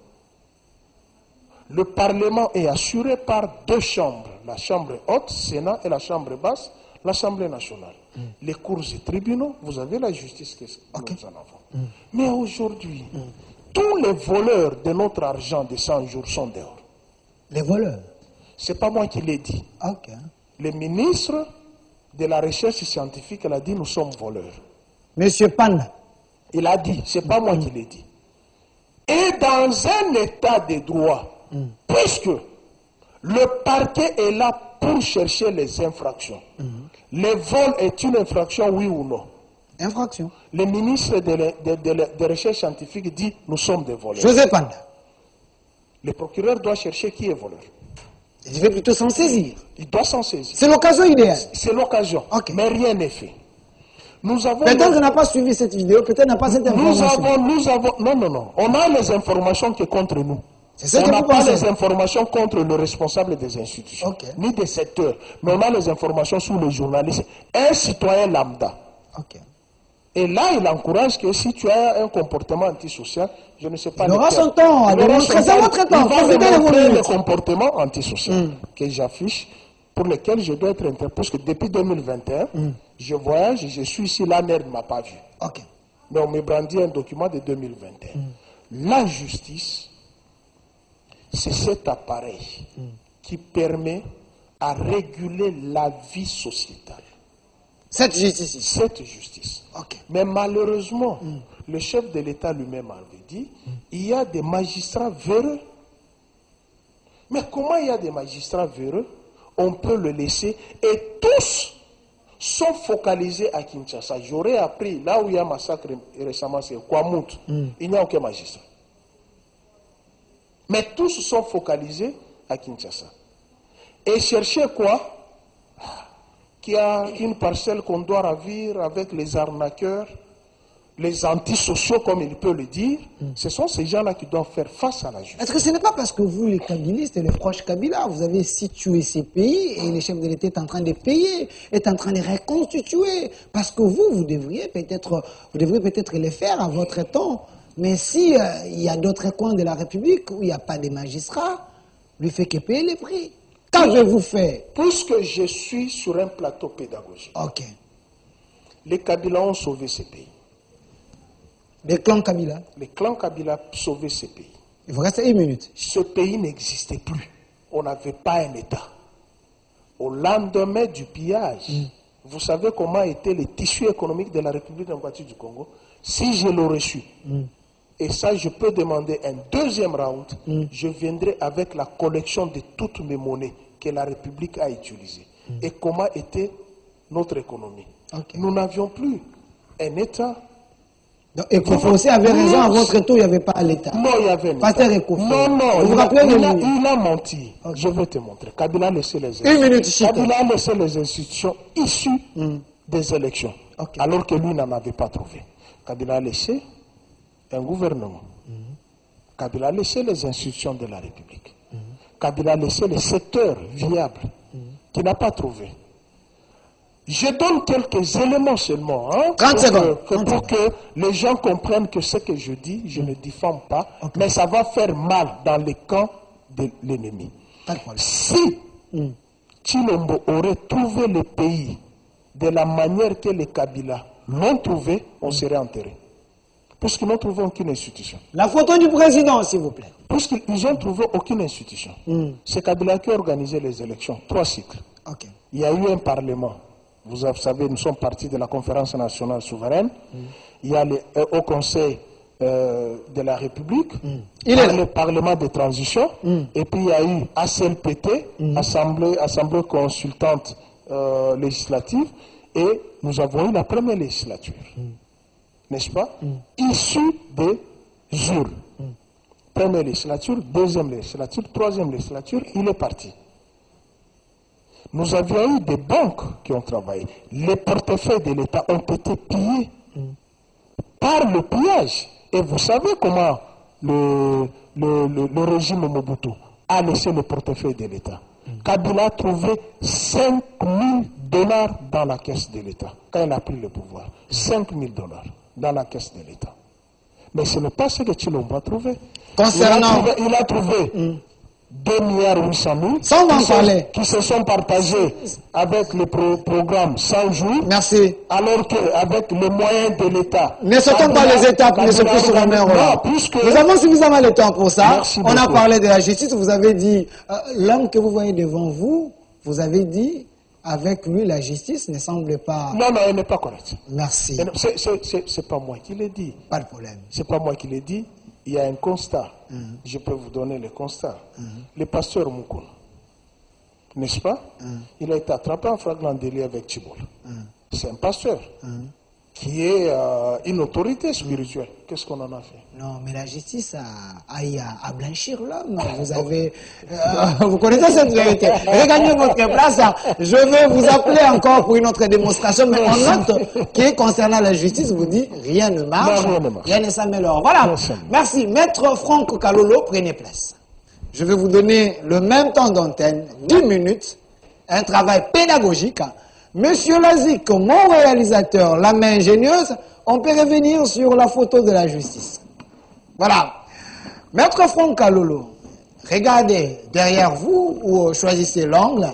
[SPEAKER 2] Le Parlement est assuré par deux chambres, la Chambre haute, Sénat, et la Chambre basse, l'Assemblée nationale. Les cours et tribunaux, vous avez la justice que nous en avons. Mais aujourd'hui, tous les voleurs de notre argent de 100 jours sont dehors.
[SPEAKER 1] Les voleurs?
[SPEAKER 2] Ce n'est pas moi qui l'ai dit. Le ministre de la Recherche scientifique a dit nous sommes voleurs.
[SPEAKER 1] Monsieur Panda.
[SPEAKER 2] Il a dit, ce n'est pas moi qui l'ai dit. Et dans un état de droit, puisque le parquet est là pour chercher les infractions, le vol est une infraction, oui ou non?
[SPEAKER 1] Infraction.
[SPEAKER 2] Le ministre de Recherche scientifique dit nous sommes des voleurs.
[SPEAKER 1] José Panda.
[SPEAKER 2] Le procureur doit chercher qui est voleur.
[SPEAKER 1] Il devait plutôt s'en saisir.
[SPEAKER 2] Il doit s'en saisir.
[SPEAKER 1] C'est l'occasion idéale.
[SPEAKER 2] C'est l'occasion. Mais rien n'est fait.
[SPEAKER 1] Peut-être qu'on n'a pas suivi cette vidéo, peut-être n'a pas cette information.
[SPEAKER 2] Non. On a les informations qui sont contre nous. On n'a pas les informations contre le responsable des institutions, ni des secteurs. Mais on a les informations sur les journalistes. Un citoyen lambda. Et là, il encourage que si tu as un comportement antisocial, je ne sais pas.
[SPEAKER 1] Il aura son temps. Il aura son temps.
[SPEAKER 2] Il va démontrer le comportement antisocial que j'affiche, pour lequel je dois être interpellé. Parce que depuis 2021, je voyage, je suis ici, la mère ne m'a pas vu. Mais on me brandit un document de 2021. La justice, c'est cet appareil qui permet à réguler la vie sociétale.
[SPEAKER 1] Cette justice.
[SPEAKER 2] Cette justice. Mais malheureusement, le chef de l'État lui-même avait dit, il y a des magistrats véreux. Mais comment il y a des magistrats véreux? On peut le laisser et tous sont focalisés à Kinshasa. J'aurais appris, là où il y a un massacre récemment, c'est Kwamut. Il n'y a aucun magistrat. Mais tous sont focalisés à Kinshasa. Et chercher quoi? Qu'il y a une parcelle qu'on doit ravir avec les arnaqueurs, les antisociaux, comme il peut le dire. Ce sont ces gens-là qui doivent faire face à la justice.
[SPEAKER 1] Est-ce que ce n'est pas parce que vous, les kabylistes et les proches Kabila, vous avez situé ces pays et les chefs de l'État est en train de payer, est en train de reconstituer? Parce que vous devriez peut-être les faire à votre temps. Mais si il y a d'autres coins de la République où il n'y a pas de magistrats, lui fait que payer les prix. Qu'avez-vous fait?
[SPEAKER 2] Puisque je suis sur un plateau pédagogique, les Kabila ont sauvé ces pays.
[SPEAKER 1] Les clans Kabila?
[SPEAKER 2] Les clans Kabila ont sauvé ces pays.
[SPEAKER 1] Il vous reste 1 minute.
[SPEAKER 2] Ce pays n'existait plus. On n'avait pas un État. Au lendemain du pillage, vous savez comment était le tissu économique de la République démocratique du Congo? Si je l'aurais su, et ça je peux demander un deuxième round, je viendrai avec la collection de toutes mes monnaies que la République a utilisées. Et comment était notre économie. Nous n'avions plus un État.
[SPEAKER 1] Et Kofi aussi avait raison, à votre tour, il n'y avait pas l'État.
[SPEAKER 2] Non, il y avait un État.
[SPEAKER 1] Pasteur Kofi.
[SPEAKER 2] Non, il a menti. Je vais te montrer. Kabila a laissé les institutions. Kabila a laissé les institutions issues des élections. Alors que lui n'en avait pas trouvé. Kabila a laissé un gouvernement. Kabila a laissé les institutions de la République. Kabila a laissé les secteurs viables qu'il n'a pas trouvé. Je donne quelques éléments seulement,
[SPEAKER 1] 30 secondes.
[SPEAKER 2] Pour que les gens comprennent que ce que je dis, je ne diffame pas, mais ça va faire mal dans les camps de l'ennemi. Si Chilombo aurait trouvé le pays de la manière que les Kabila l'ont trouvé, on serait enterré. Puisqu'ils n'ont trouvé aucune institution.
[SPEAKER 1] La photo du président, s'il vous plaît.
[SPEAKER 2] Puisqu'ils n'ont trouvé aucune institution. C'est Kabila qui a organisé les élections, 3 cycles. Il y a eu un parlement. Vous savez, nous sommes partis de la conférence nationale souveraine. Il y a le Haut Conseil de la République, il y a le Parlement de transition, et puis il y a eu ACLPT, Assemblée consultante législative, et nous avons eu la première législature, n'est-ce pas, issue des urnes. Première législature, deuxième législature, troisième législature, il est parti. Nous avions eu des banques qui ont travaillé. Les portefeuilles de l'État ont été pillés par le pillage. Et vous savez comment le régime Mobutu a laissé le portefeuille de l'État. Kabila a trouvé 5 000 $ dans la caisse de l'État quand il a pris le pouvoir. 5 000 $ dans la caisse de l'État. Mais ce n'est pas ce que Tshilombo a trouvé.
[SPEAKER 1] Concernant...
[SPEAKER 2] Il a trouvé 2,8 milliards
[SPEAKER 1] sans en parler,
[SPEAKER 2] qui se sont partagés avec le programme 100 jours.
[SPEAKER 1] Merci.
[SPEAKER 2] Alors qu'avec les moyens de l'État.
[SPEAKER 1] Ne sautons pas les étapes, M. Romero. Nous avons suffisamment de temps pour ça. On a parlé de la justice. Vous avez dit, l'homme que vous voyez devant vous, vous avez dit, avec lui, la justice ne semble pas...
[SPEAKER 2] Non, il n'est pas correct.
[SPEAKER 1] Merci.
[SPEAKER 2] C'est pas moi qui l'ai dit.
[SPEAKER 1] Pas de problème.
[SPEAKER 2] C'est pas moi qui l'ai dit. Il y a un constat. Je peux vous donner le constat. Le pasteur Moukoun, n'est-ce pas? Il a été attrapé en flagrant délit avec Tchiboul. C'est un pasteur qui est une autorité spirituelle. Qu'est-ce qu'on en a fait?
[SPEAKER 1] Non, mais la justice a eu à blanchir l'homme. Vous avez... vous connaissez cette vérité. Regagnez votre place. Je vais vous appeler encore pour une autre démonstration, mais on note que concernant la justice, vous dites rien ne marche, rien ne s'améliore. Voilà. Merci. Maître Franck Kalolo, prenez place. Je vais vous donner le même temps d'antenne, 10 minutes, un travail pédagogique. Monsieur Lazik, mon réalisateur, la main ingénieuse, on peut revenir sur la photo de la justice. Voilà. Maître Franck Kalolo, regardez derrière vous ou choisissez l'angle.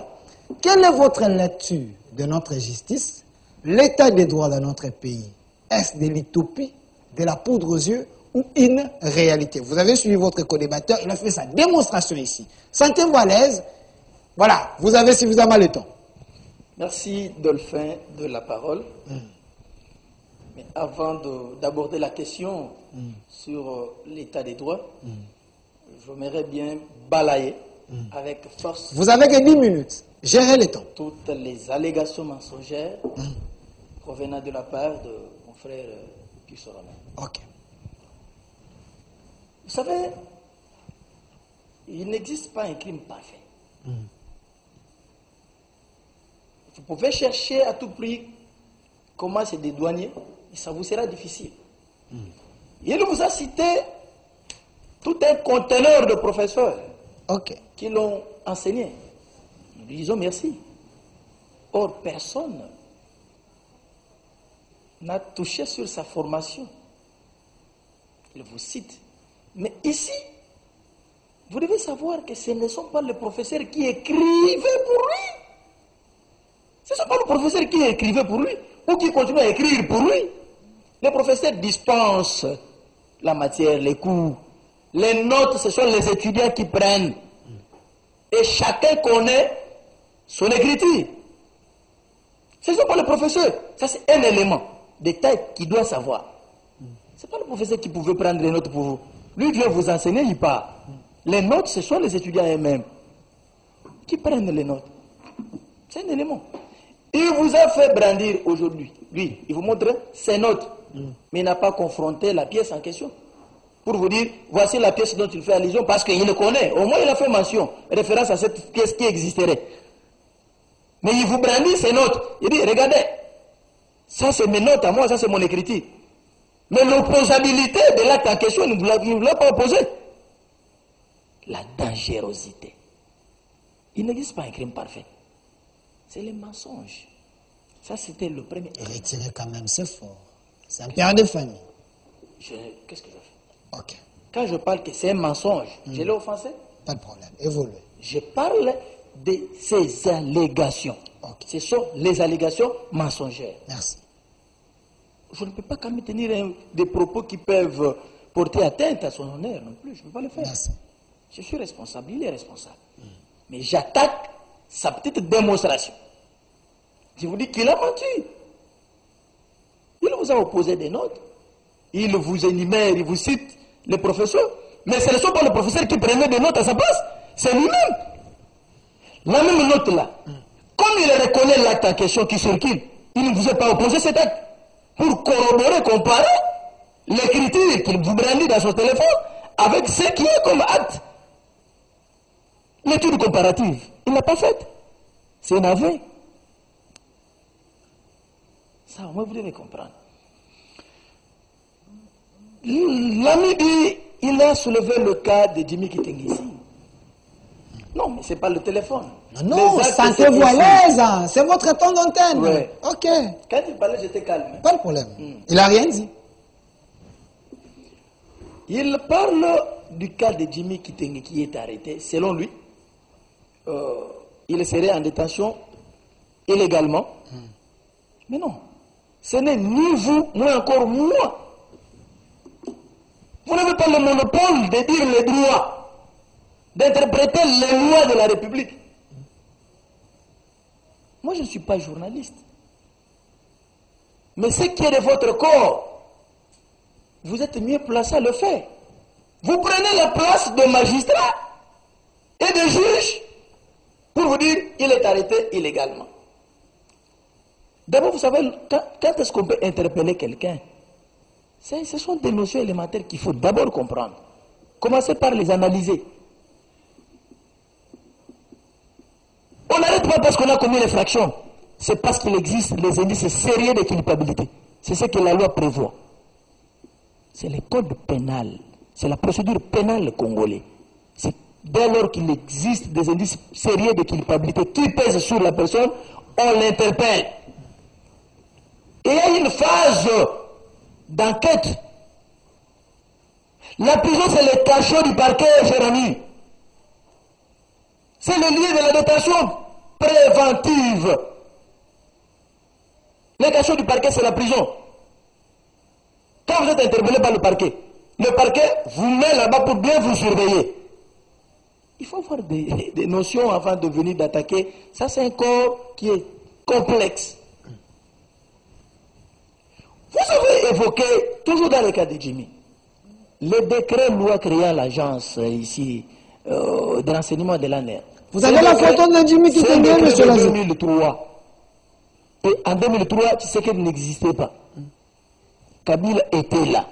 [SPEAKER 1] Quelle est votre lecture de notre justice, l'état des droits dans notre pays? Est-ce de l'utopie, de la poudre aux yeux ou une réalité? Vous avez suivi votre co-débatteur, il a fait sa démonstration ici. Sentez-vous à l'aise. Voilà, vous avez suffisamment le temps.
[SPEAKER 3] Merci Dolphin de la parole. Mais avant d'aborder la question sur l'état des droits, j'aimerais bien balayer avec force.
[SPEAKER 1] Vous avez que 10 minutes. Gérez le temps.
[SPEAKER 3] Toutes les allégations mensongères provenant de la part de mon frère Kissorana.
[SPEAKER 1] Ok.
[SPEAKER 3] Vous savez, il n'existe pas un crime parfait. Vous pouvez chercher à tout prix comment se dédouaner, et ça vous sera difficile. Il vous a cité tout un conteneur de professeurs qui l'ont enseigné. Nous lui disons merci. Or, personne n'a touché sur sa formation. Il vous cite. Mais ici, vous devez savoir que ce ne sont pas les professeurs qui écrivaient pour lui. Ce ne sont pas le professeur qui écrivait pour lui ou qui continue à écrire pour lui. Les professeurs dispensent la matière, les cours. Les notes, ce sont les étudiants qui prennent. Et chacun connaît son écriture. Ce ne sont pas les professeurs. Ça, c'est un élément de taille qu'il doit savoir. Ce n'est pas le professeur qui pouvait prendre les notes pour vous. Lui, Dieu vous enseigner, il part. Les notes, ce sont les étudiants eux-mêmes qui prennent les notes. C'est un élément. Il vous a fait brandir aujourd'hui. Lui, il vous montre ses notes. Mais il n'a pas confronté la pièce en question. Pour vous dire, voici la pièce dont il fait allusion, parce qu'il le connaît. Au moins, il a fait mention, référence à cette pièce qui existerait. Mais il vous brandit ses notes. Il dit, regardez, ça c'est mes notes à moi, ça c'est mon écriture. Mais l'opposabilité de l'acte en question, il ne vous l'a pas opposé. La dangerosité. Il n'existe pas un crime parfait. C'est les mensonges. Ça, c'était le premier.
[SPEAKER 1] Retirer quand même, c'est fort. C'est un père de famille.
[SPEAKER 3] Qu'est-ce que je fais?
[SPEAKER 1] Ok.
[SPEAKER 3] Quand je parle que c'est un mensonge, je l'ai offensé?
[SPEAKER 1] Pas de problème. Évoluez.
[SPEAKER 3] Je parle de ces allégations. Ce sont les allégations mensongères.
[SPEAKER 1] Merci.
[SPEAKER 3] Je ne peux pas quand même tenir des propos qui peuvent porter atteinte à son honneur non plus. Je ne peux pas le faire.
[SPEAKER 1] Merci.
[SPEAKER 3] Je suis responsable, il est responsable. Mais j'attaque sa petite démonstration. Je vous dis qu'il a menti. Il vous a opposé des notes. Il vous énumère, il vous cite les professeurs. Mais ce ne sont pas les professeurs qui prenaient des notes à sa place. C'est lui-même. La même note là. Comme il reconnaît l'acte en question qui circule, il ne vous a pas opposé cet acte. Pour corroborer, comparer l'écriture qu'il vous brandit dans son téléphone avec ce qui est comme acte. L'étude comparative, il ne l'a pas faite. C'est un aveu. Ça, au moins, vous devez comprendre. L'ami dit, il a soulevé le cas de Jimmy Kitengisi. Non, mais ce n'est pas le téléphone.
[SPEAKER 1] Non, sentez-vous à l'aise. C'est votre temps d'antenne.
[SPEAKER 3] Ouais.
[SPEAKER 1] Ok.
[SPEAKER 3] Quand il parlait, j'étais calme.
[SPEAKER 1] Pas de problème. Il n'a rien dit.
[SPEAKER 3] Il parle du cas de Jimmy Kitenge qui est arrêté. Selon lui, il serait en détention illégalement. Mais non. Ce n'est ni vous, ni encore moi. Vous n'avez pas le monopole de dire les droits, d'interpréter les lois de la République. Moi, je ne suis pas journaliste. Mais ce qui est de votre corps, vous êtes mieux placé à le faire. Vous prenez la place de magistrat et de juge pour vous dire qu'il est arrêté illégalement. D'abord, vous savez, quand est-ce qu'on peut interpeller quelqu'un? Ce sont des notions élémentaires qu'il faut d'abord comprendre. Commencez par les analyser. On n'arrête pas parce qu'on a commis l'infraction. C'est parce qu'il existe les indices sérieux de culpabilité. C'est ce que la loi prévoit. C'est le code pénal. C'est la procédure pénale congolaise. C'est dès lors qu'il existe des indices sérieux de culpabilité qui pèsent sur la personne, on l'interpelle. Et il y a une phase d'enquête. La prison, c'est le cachot du parquet, cher ami. C'est le lieu de la détention préventive. Le cachot du parquet, c'est la prison. Quand vous êtes interpellé par le parquet vous met là-bas pour bien vous surveiller. Il faut avoir des notions avant de venir d'attaquer. Ça, c'est un corps qui est complexe. Vous avez évoqué, toujours dans le cas de Jimmy, le décret loi créant l'agence ici de renseignement de l'ANR.
[SPEAKER 1] Vous avez la photo de Jimmy Kitenge, monsieur Lazou?
[SPEAKER 3] En 2003. Et en 2003, tu sais qu'elle n'existait pas. Kabila était là.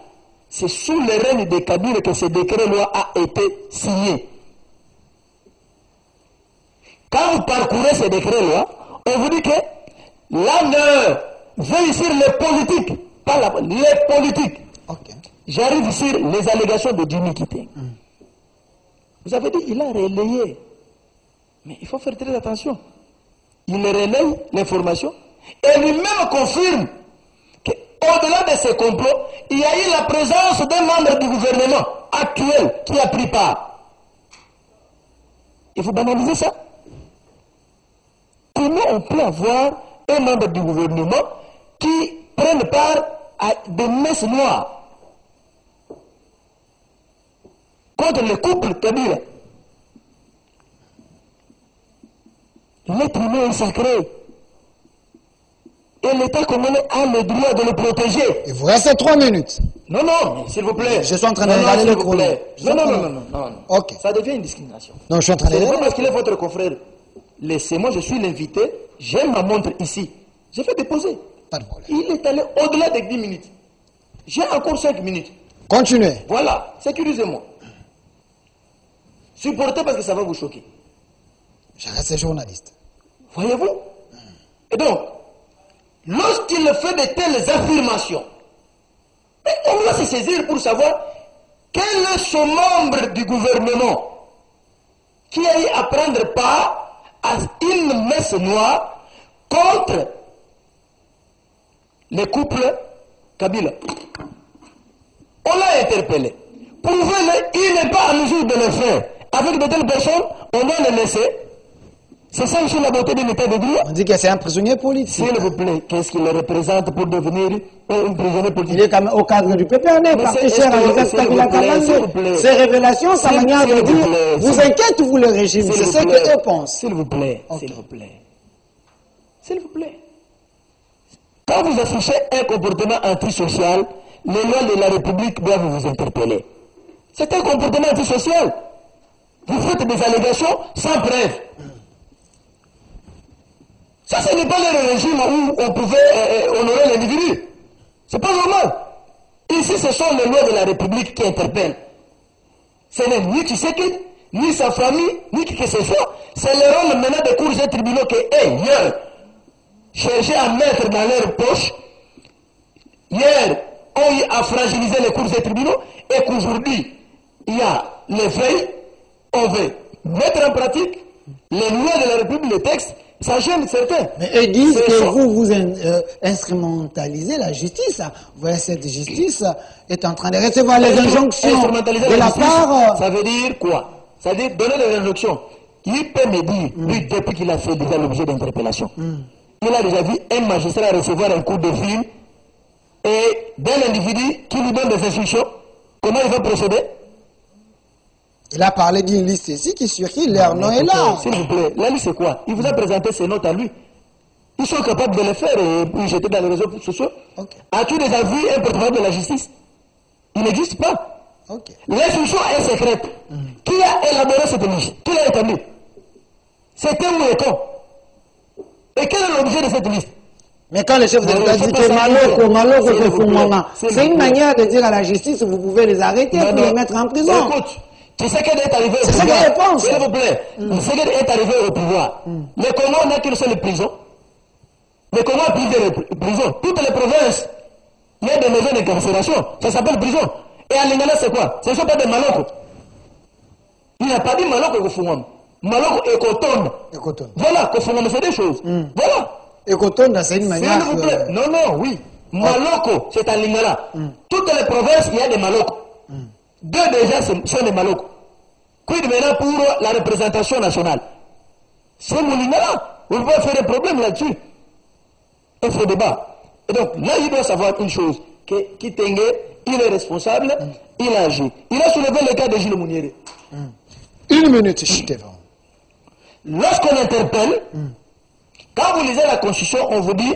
[SPEAKER 3] C'est sous le règne de Kabila que ce décret loi a été signé. Quand vous parcourez ce décret loi, on vous dit que l'ANR veille sur les politiques, pas les politiques.
[SPEAKER 1] Okay.
[SPEAKER 3] J'arrive sur les allégations de Jimmy Kitenge. Vous avez dit, il a relayé. Mais il faut faire très attention. Il relaye l'information et lui-même confirme qu'au-delà de ces complots, il y a eu la présence d'un membre du gouvernement actuel qui a pris part. Il faut banaliser ça. Comment on peut avoir un membre du gouvernement qui prenne part à des messes noires contre le couple Kabila? L'être humain est sacré. Et l'État congolais a le droit de le protéger.
[SPEAKER 1] Il vous reste 3 minutes.
[SPEAKER 3] Non, non, s'il vous plaît.
[SPEAKER 1] Je suis en train de regarder le chrono.
[SPEAKER 3] Non.
[SPEAKER 1] Ok.
[SPEAKER 3] Ça devient une discrimination.
[SPEAKER 1] Non, je suis en train de
[SPEAKER 3] C'est pas
[SPEAKER 1] regarder.
[SPEAKER 3] parce qu'il est votre confrère. Laissez-moi, je suis l'invité. J'ai ma montre ici. Je vais déposer.
[SPEAKER 1] Pas de problème.
[SPEAKER 3] Il est allé au-delà des 10 minutes. J'ai encore 5 minutes.
[SPEAKER 1] Continuez.
[SPEAKER 3] Voilà, sécurisez-moi. Supportez parce que ça va vous choquer.
[SPEAKER 1] Je reste journaliste.
[SPEAKER 3] Voyez-vous? Et donc, lorsqu'il fait de telles affirmations, on doit se saisir pour savoir quel est son membre du gouvernement qui a eu à prendre part à une messe noire contre le couple Kabila. On l'a interpellé. Prouvez-le, il n'est pas en mesure de le faire. Avec de telles personnes, on doit le laisser. C'est ça aussi la beauté de l'état de droit.
[SPEAKER 1] On dit que c'est un prisonnier politique.
[SPEAKER 3] S'il vous plaît, qu'est-ce qu'il représente pour devenir un prisonnier politique?
[SPEAKER 1] Il est quand même au cadre du PPRD, parti cher à Joseph Kabila Kabange. Ces révélations, sa manière de dire, vous inquiète vous le régime, c'est ce qu'eux pensent.
[SPEAKER 3] S'il vous plaît, s'il vous plaît. S'il vous plaît. Quand vous affichez un comportement antisocial, les lois de la République doivent vous interpeller. C'est un comportement antisocial. Vous faites des allégations sans preuve. Ça, ce n'est pas le régime où on pouvait honorer l'individu. C'est pas normal. Ici, ce sont les lois de la République qui interpellent. Ce n'est ni Tshisekedi, ni sa famille, ni qui que ce soit. C'est le rôle maintenant des cours et tribunaux que, hier, cherchaient à mettre dans leur poche. Hier, ont eu à fragiliser les cours et tribunaux et qu'aujourd'hui, il y a les faits, on veut mettre en pratique les lois de la République, les textes, ça gêne certains.
[SPEAKER 1] Mais ils disent que vous instrumentalisez la justice. Voilà, cette justice est en train de recevoir les injonctions de la part...
[SPEAKER 3] Ça veut dire quoi? Ça veut dire donner les injonctions. Il peut me dire, lui, depuis qu'il a fait déjà l'objet d'interpellation, il a déjà vu un magistrat recevoir un coup de fil et d'un individu qui lui donne des instructions. Comment il va procéder?
[SPEAKER 1] Il a parlé d'une liste ici qui circule, leur nom est là.
[SPEAKER 3] S'il vous plaît, la liste c'est quoi? Il vous a présenté ses notes à lui. Ils sont capables de le faire et puis jeter dans les réseaux sociaux. Okay. As-tu déjà vu un porte-parole de la justice? Il n'existe pas. Okay. L'instruction est secrète. Qui a élaboré cette liste? Qui l'a établie? C'était où et quand? Et quel est l'objet de cette liste?
[SPEAKER 1] Mais quand le chef de l'État dit que Maloko, c'est Fumama, c'est une manière de dire à la justice, vous pouvez les arrêter pour les mettre en prison.
[SPEAKER 3] Écoute, Tshisekedi est arrivé au pouvoir.
[SPEAKER 1] C'est ça qu'elle pense.
[SPEAKER 3] S'il vous plaît, Tshisekedi est arrivé au pouvoir. Le Congo n'a qu'une seule prison. Le Congo a plusieurs prisons. Toutes les provinces, il y a des maisons d'incarcération. Ça s'appelle prison. Et à Lingala, c'est quoi? Ce ne sont pas des Maloko. Il n'a pas dit Maloko Kofumam. Maloko et Kotonda. Voilà, Kofumam, c'est des choses. Voilà.
[SPEAKER 1] Et Kotonda, c'est une manière.
[SPEAKER 3] S'il vous plaît. Non, non, oui. Maloko, c'est à Lingala. Toutes les provinces, il y a des Maloko. Deux déjà sont des Maloko. Quid maintenant pour la représentation nationale? C'est mon Lingala. On va faire un problème là-dessus. Il faut débat. Et donc, là, il doit savoir une chose. Que Kitenge, il est responsable, il a agi. Il a soulevé le cas de Gilles Mouniere.
[SPEAKER 1] Une minute, Chitevan.
[SPEAKER 3] Lorsqu'on interpelle, quand vous lisez la Constitution, on vous dit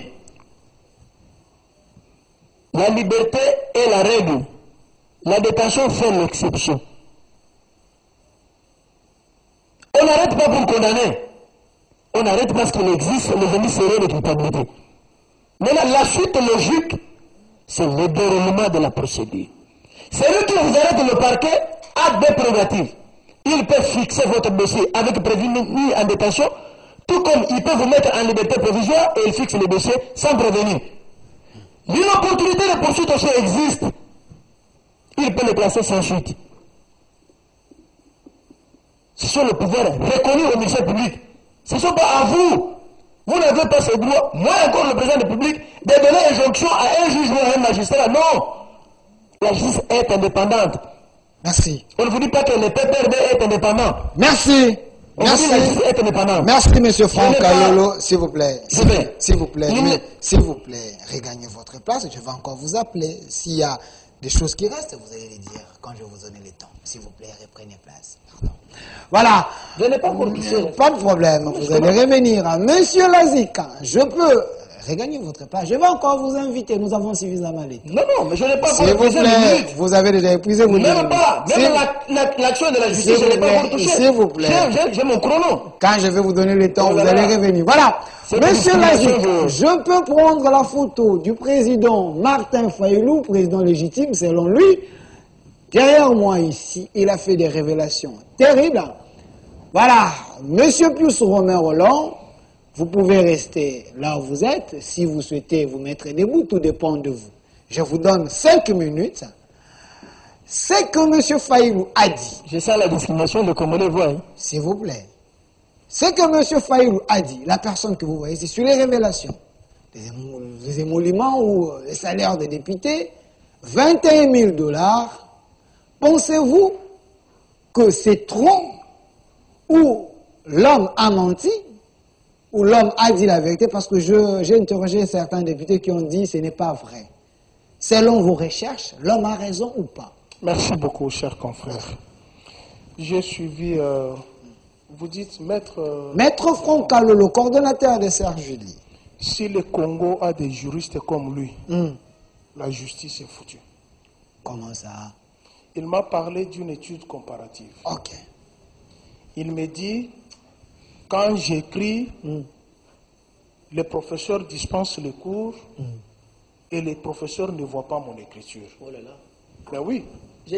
[SPEAKER 3] la liberté est la règle. La détention fait l'exception. On n'arrête pas pour condamner. On arrête parce qu'il existe le délit sérieux de culpabilité. Mais la suite logique, c'est le déroulement de la procédure. Celui qui vous arrête le parquet a des prérogatives. Il peut fixer votre dossier avec prévenu en détention, tout comme il peut vous mettre en liberté provisoire et il fixe le dossier sans prévenir. L'inopportunité de poursuite aussi existe. Il peut le classer sans suite. Ce sont les pouvoirs reconnus au ministère public. Ce ne sont pas à vous. Vous n'avez pas ce droit, moi encore le président de la République, de donner injonction à un juge ou à un magistrat. Non. La justice est indépendante.
[SPEAKER 1] Merci.
[SPEAKER 3] On ne vous dit pas que le PPRD est indépendant.
[SPEAKER 1] Merci.
[SPEAKER 3] Merci. La justice est indépendante.
[SPEAKER 1] Merci, M. Franck Kayolo. S'il vous plaît. S'il vous plaît. S'il vous plaît, regagnez votre place. Je vais encore vous appeler. S'il y a des choses qui restent, vous allez les dire quand je vais vous donner le temps. S'il vous plaît, reprenez place. Pardon. Voilà.
[SPEAKER 3] Je n'ai pas encore touché.
[SPEAKER 1] Pas de problème. Vous allez revenir. Monsieur Lazika, je peux regagner votre place. Je vais encore vous inviter. Nous avons suffisamment de temps.
[SPEAKER 3] Non, non, mais je n'ai pas encore
[SPEAKER 1] épuisé. Vous avez déjà épuisé vos
[SPEAKER 3] Même pas. Même l'action de la justice, je n'ai pas encore touché.
[SPEAKER 1] S'il vous plaît.
[SPEAKER 3] J'ai mon chrono.
[SPEAKER 1] Quand je vais vous donner le temps, vous allez revenir. Voilà. Monsieur Lazika, je peux prendre la photo du président Martin Fayulu, président légitime selon lui. Derrière moi ici, il a fait des révélations terribles. Voilà, Monsieur Pius Romain Roland, vous pouvez rester là où vous êtes. Si vous souhaitez vous mettre debout, tout dépend de vous. Je vous donne 5 minutes. C'est que M. Fayulu a dit.
[SPEAKER 3] J'ai ça la discrimination de Congolais voient.
[SPEAKER 1] S'il vous plaît. C'est que M. Fayulu a dit, la personne que vous voyez, c'est sur les révélations. Les émoluments ou les salaires des députés, 21 000 $. Pensez-vous que c'est trop ou l'homme a menti ou l'homme a dit la vérité? Parce que j'ai interrogé certains députés qui ont dit que ce n'est pas vrai. Selon vos recherches, l'homme a raison ou pas?
[SPEAKER 2] Merci beaucoup, cher confrère. J'ai suivi, vous dites, Maître
[SPEAKER 1] Franck Kayolo, coordonnateur de Serge Julie.
[SPEAKER 2] Si le Congo a des juristes comme lui, la justice est foutue.
[SPEAKER 1] Comment ça?
[SPEAKER 2] Il m'a parlé d'une étude comparative.
[SPEAKER 1] Ok.
[SPEAKER 2] Il me dit, quand j'écris, les professeurs dispensent les cours et les professeurs ne voient pas mon écriture.
[SPEAKER 3] Oh là là.
[SPEAKER 2] Ben oui.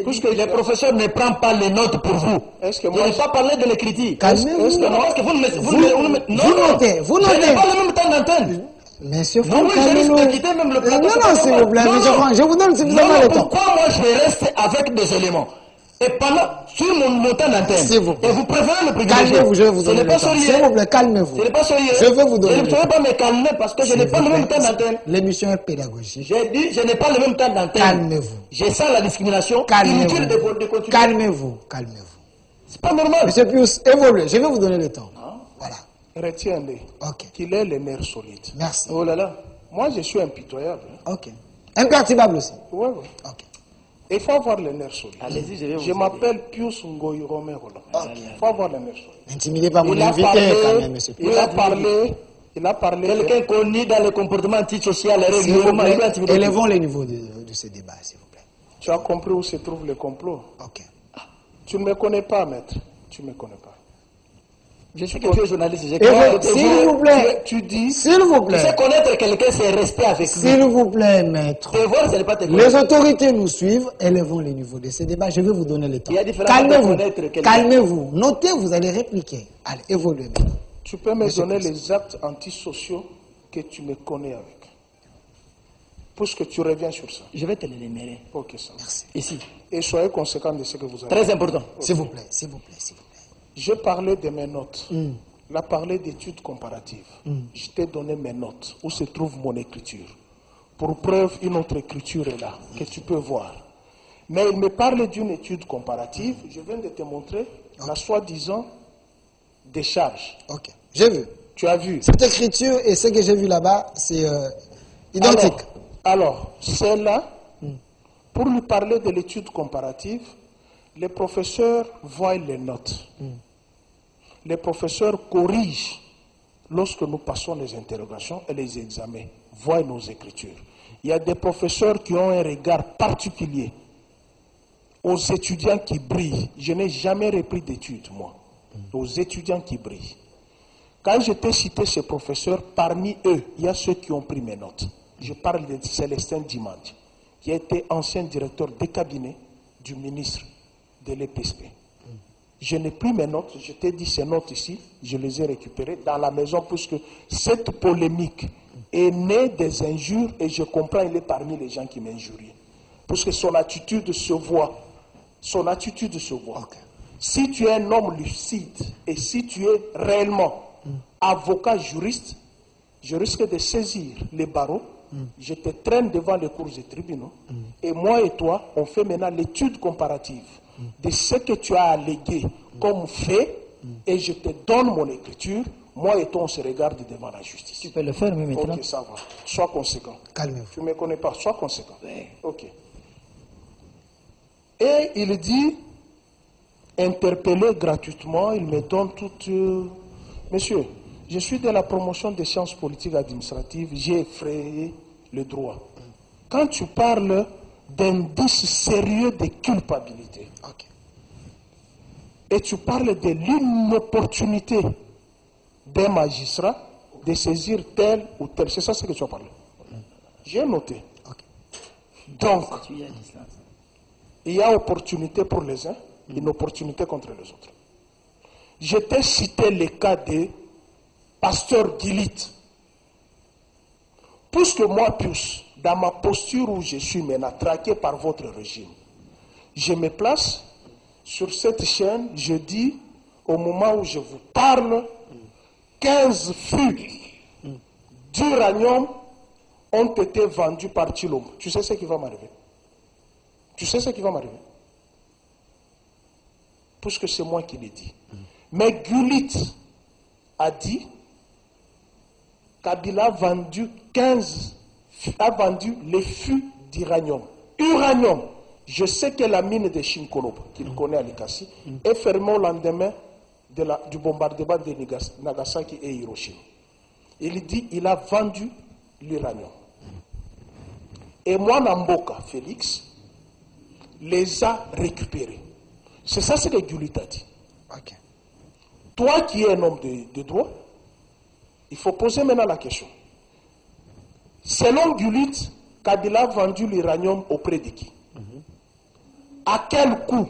[SPEAKER 3] Puisque les professeurs ne prennent pas les notes pour vous.
[SPEAKER 2] Est-ce que
[SPEAKER 3] Je
[SPEAKER 2] moi,
[SPEAKER 3] n'ai pas parlé de l'écriture.
[SPEAKER 1] Calmez-vous.
[SPEAKER 3] Est-ce que non, est-ce que vous ne
[SPEAKER 1] Vous notez, vous
[SPEAKER 3] Je
[SPEAKER 1] notez.
[SPEAKER 3] n'ai pas le même temps d'antenne.
[SPEAKER 1] Monsieur
[SPEAKER 3] Non,
[SPEAKER 1] Franck,
[SPEAKER 3] oui, je risque
[SPEAKER 1] calmez-vous.
[SPEAKER 3] de quitter même le plateau.
[SPEAKER 1] Non,
[SPEAKER 3] c'est
[SPEAKER 1] non,
[SPEAKER 3] pas
[SPEAKER 1] s'il
[SPEAKER 3] normal.
[SPEAKER 1] vous plaît,
[SPEAKER 3] Non,
[SPEAKER 1] monsieur
[SPEAKER 3] non.
[SPEAKER 1] Franck, je vous donne suffisamment
[SPEAKER 3] Non,
[SPEAKER 1] le temps.
[SPEAKER 3] pourquoi moi je reste avec des éléments et pendant, sur mon temps d'antenne,
[SPEAKER 1] S'il vous plaît.
[SPEAKER 3] et vous préférez me privilégier.
[SPEAKER 1] Calmez-vous, je vais vous
[SPEAKER 3] Ce
[SPEAKER 1] donner
[SPEAKER 3] n'est
[SPEAKER 1] le
[SPEAKER 3] pas
[SPEAKER 1] temps.
[SPEAKER 3] sérieux.
[SPEAKER 1] S'il vous plaît, calmez-vous.
[SPEAKER 3] Ce n'est pas sérieux.
[SPEAKER 1] Je vais vous donner
[SPEAKER 3] Je
[SPEAKER 1] le
[SPEAKER 3] ne
[SPEAKER 1] temps.
[SPEAKER 3] saurais pas me calmer parce que je n'ai pas le même temps d'antenne.
[SPEAKER 1] L'émission est pédagogique.
[SPEAKER 3] J'ai dit, je n'ai pas le même temps d'antenne.
[SPEAKER 1] Calmez-vous.
[SPEAKER 3] Je sens la discrimination.
[SPEAKER 1] Calmez-vous.
[SPEAKER 3] Inutile de continuer.
[SPEAKER 1] Calmez-vous, calmez-vous.
[SPEAKER 3] C'est pas normal.
[SPEAKER 1] Monsieur Pius, évoluez. Je vais vous donner le temps. Voilà.
[SPEAKER 2] retiens-le,
[SPEAKER 1] Ok.
[SPEAKER 2] qu'il ait les nerfs solides.
[SPEAKER 1] Merci.
[SPEAKER 3] Oh là là.
[SPEAKER 2] Moi, je suis impitoyable. hein.
[SPEAKER 1] Ok. Imperturbable aussi.
[SPEAKER 2] Ouais, ouais.
[SPEAKER 1] Ok.
[SPEAKER 2] Il faut avoir les nerfs solides.
[SPEAKER 3] Allez-y, je vais vous
[SPEAKER 2] Je
[SPEAKER 3] aider.
[SPEAKER 2] m'appelle Pius Ngoyi Romero. Il faut avoir les nerfs solides.
[SPEAKER 1] N'intimidez pas mon
[SPEAKER 2] Il a
[SPEAKER 1] invité quand même, monsieur Pius.
[SPEAKER 2] il a parlé.
[SPEAKER 3] Quelqu'un connu dans le comportement antisocial et
[SPEAKER 1] S'il vous
[SPEAKER 3] régulièrement, il doit
[SPEAKER 1] plaît,
[SPEAKER 3] intimider.
[SPEAKER 1] élevons le niveau de ce débat, s'il vous plaît.
[SPEAKER 2] Tu as compris où se trouve le complot.
[SPEAKER 1] Ok.
[SPEAKER 2] Tu ne me connais pas, maître. Tu ne me connais pas.
[SPEAKER 3] Je sais que tu es journaliste. J'ai
[SPEAKER 1] S'il vous plaît.
[SPEAKER 2] Tu dis,
[SPEAKER 1] S'il vous
[SPEAKER 3] Tu sais
[SPEAKER 1] plaît.
[SPEAKER 3] connaître quelqu'un, c'est rester avec lui.
[SPEAKER 1] S'il vous plaît, maître.
[SPEAKER 3] Te voir, ce n'est pas te
[SPEAKER 1] Les
[SPEAKER 3] connaître.
[SPEAKER 1] autorités nous suivent, élevons le niveau de ce débat. Je vais vous donner le temps.
[SPEAKER 3] Il y a différents modes de
[SPEAKER 1] Calmez-vous.
[SPEAKER 3] connaître quelqu'un.
[SPEAKER 1] Calmez-vous. Notez, vous allez répliquer. Allez, évoluez maintenant.
[SPEAKER 2] tu peux me
[SPEAKER 1] Monsieur
[SPEAKER 2] donner
[SPEAKER 1] Pius.
[SPEAKER 2] les actes antisociaux que tu me connais avec. Puisque tu reviens sur ça.
[SPEAKER 3] Je vais te l'énumérer.
[SPEAKER 2] Ok, ça.
[SPEAKER 1] Merci.
[SPEAKER 3] Ici.
[SPEAKER 2] Et soyez conséquents de ce que vous avez.
[SPEAKER 3] Très important.
[SPEAKER 1] S'il vous plaît, s'il vous plaît, s'il vous plaît.
[SPEAKER 2] J'ai parlé de mes notes. Il a parlé d'études comparatives. Je t'ai donné mes notes, où se trouve mon écriture. Pour preuve, une autre écriture est là, que tu peux voir. Mais il me parle d'une étude comparative. Je viens de te montrer la soi-disant décharge.
[SPEAKER 1] Ok. J'ai vu.
[SPEAKER 2] Tu as vu.
[SPEAKER 1] Cette écriture et ce que j'ai vu là-bas, c'est identique.
[SPEAKER 2] Alors celle-là, pour lui parler de l'étude comparative, les professeurs voient les notes. Les professeurs corrigent lorsque nous passons les interrogations et les examens, voient nos écritures. Il y a des professeurs qui ont un regard particulier aux étudiants qui brillent. Je n'ai jamais repris d'études, moi. Aux étudiants qui brillent. Quand je t'ai cité ces professeurs, parmi eux, il y a ceux qui ont pris mes notes. Je parle de Célestin Dimanche, qui a été ancien directeur des cabinets du ministre de l'EPSP. Je n'ai plus mes notes, je t'ai dit ces notes ici, je les ai récupérées dans la maison, puisque cette polémique est née des injures, et je comprends, il est parmi les gens qui m'injurient. Parce que son attitude se voit. Son attitude se voit.
[SPEAKER 1] Ok.
[SPEAKER 2] Si tu es un homme lucide, et si tu es réellement avocat juriste, je risque de saisir les barreaux, je te traîne devant les cours et tribunaux, et moi et toi, on fait maintenant l'étude comparative de ce que tu as allégué comme fait, et je te donne mon écriture, moi et toi, on se regarde devant la justice.
[SPEAKER 3] Tu peux le faire, mais maintenant.
[SPEAKER 2] Ok, ça va. Sois conséquent.
[SPEAKER 1] Calmez-vous.
[SPEAKER 2] Tu ne me connais pas, sois conséquent. Ok. Et il dit, interpellé gratuitement, il me donne toute... Monsieur, je suis de la promotion des sciences politiques administratives, j'ai effrayé le droit. Quand tu parles d'indices sérieux de culpabilité,
[SPEAKER 1] Ok.
[SPEAKER 2] et tu parles de l'inopportunité d'un magistrat de saisir tel ou tel, c'est ça ce que tu as parlé. J'ai noté.
[SPEAKER 1] Ok.
[SPEAKER 2] Donc,
[SPEAKER 3] Tu es à distance.
[SPEAKER 2] il y a opportunité pour les uns, une opportunité contre les autres. Je t'ai cité le cas de Pasteur Gilit. Puisque moi, Pius, dans ma posture où je suis maintenant, traqué par votre régime, je me place sur cette chaîne, je dis, au moment où je vous parle, 15 fûts d'uranium ont été vendus par Chilombo. Tu sais ce qui va m'arriver? Tu sais ce qui va m'arriver? Puisque c'est moi qui l'ai dit. Mais Gulit a dit, Kabila a vendu les fûts d'uranium. Uranium. Je sais que la mine de Shinkolob, qu'il connaît à Likasi, est fermée au lendemain du bombardement de Nagasaki et Hiroshima. Il dit il a vendu l'uranium. Et moi, Namboka, Félix, les a récupérés. C'est ça ce que Gulit a dit.
[SPEAKER 1] Ok.
[SPEAKER 2] Toi qui es un homme de droit, il faut poser maintenant la question. Selon Gulit, Kabila a vendu l'uranium auprès de qui? À quel coût?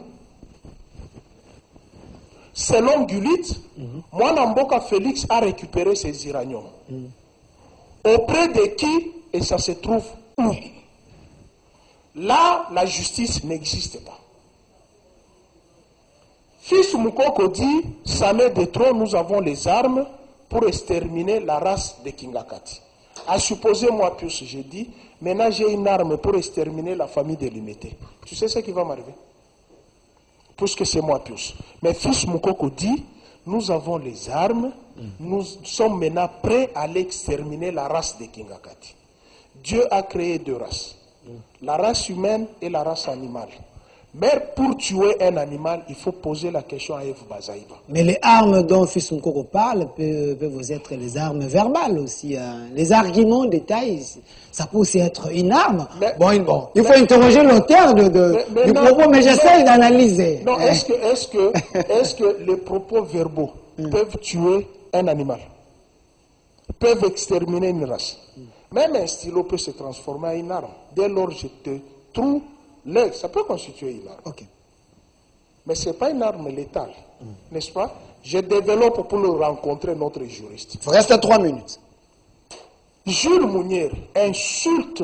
[SPEAKER 2] Selon Gulit, moi, Namboka Félix a récupéré ces uraniums. Auprès de qui? Et ça se trouve où? Là, la justice n'existe pas. Fils Moukoko dit, ça n'est de trop, nous avons les armes pour exterminer la race de Kingakati. À supposer, moi, Pius, j'ai dit, maintenant j'ai une arme pour exterminer la famille de Limité. Tu sais ce qui va m'arriver? Puisque c'est moi, Pius. Mais Fils Moukoko dit, nous avons les armes, nous sommes maintenant prêts à l'exterminer la race de Kingakati. Dieu a créé deux races, la race humaine et la race animale. Mais pour tuer un animal, il faut poser la question à Eve Bazaïba.
[SPEAKER 1] Mais les armes dont Fils Moukoko parle peuvent être les armes verbales aussi. Les arguments, détails, ça peut aussi être une arme.
[SPEAKER 2] Mais,
[SPEAKER 1] il faut interroger l'auteur du propos, mais j'essaie d'analyser.
[SPEAKER 2] Non, est-ce que les propos verbaux peuvent tuer un animal? Peuvent exterminer une race? Même un stylo peut se transformer en une arme. Dès lors, je te trouve l'œil, ça peut constituer une arme.
[SPEAKER 1] Okay.
[SPEAKER 2] Mais ce n'est pas une arme létale, n'est-ce pas? Je développe pour le rencontrer notre juriste.
[SPEAKER 1] Il reste 3 minutes.
[SPEAKER 2] Jules Mounier insulte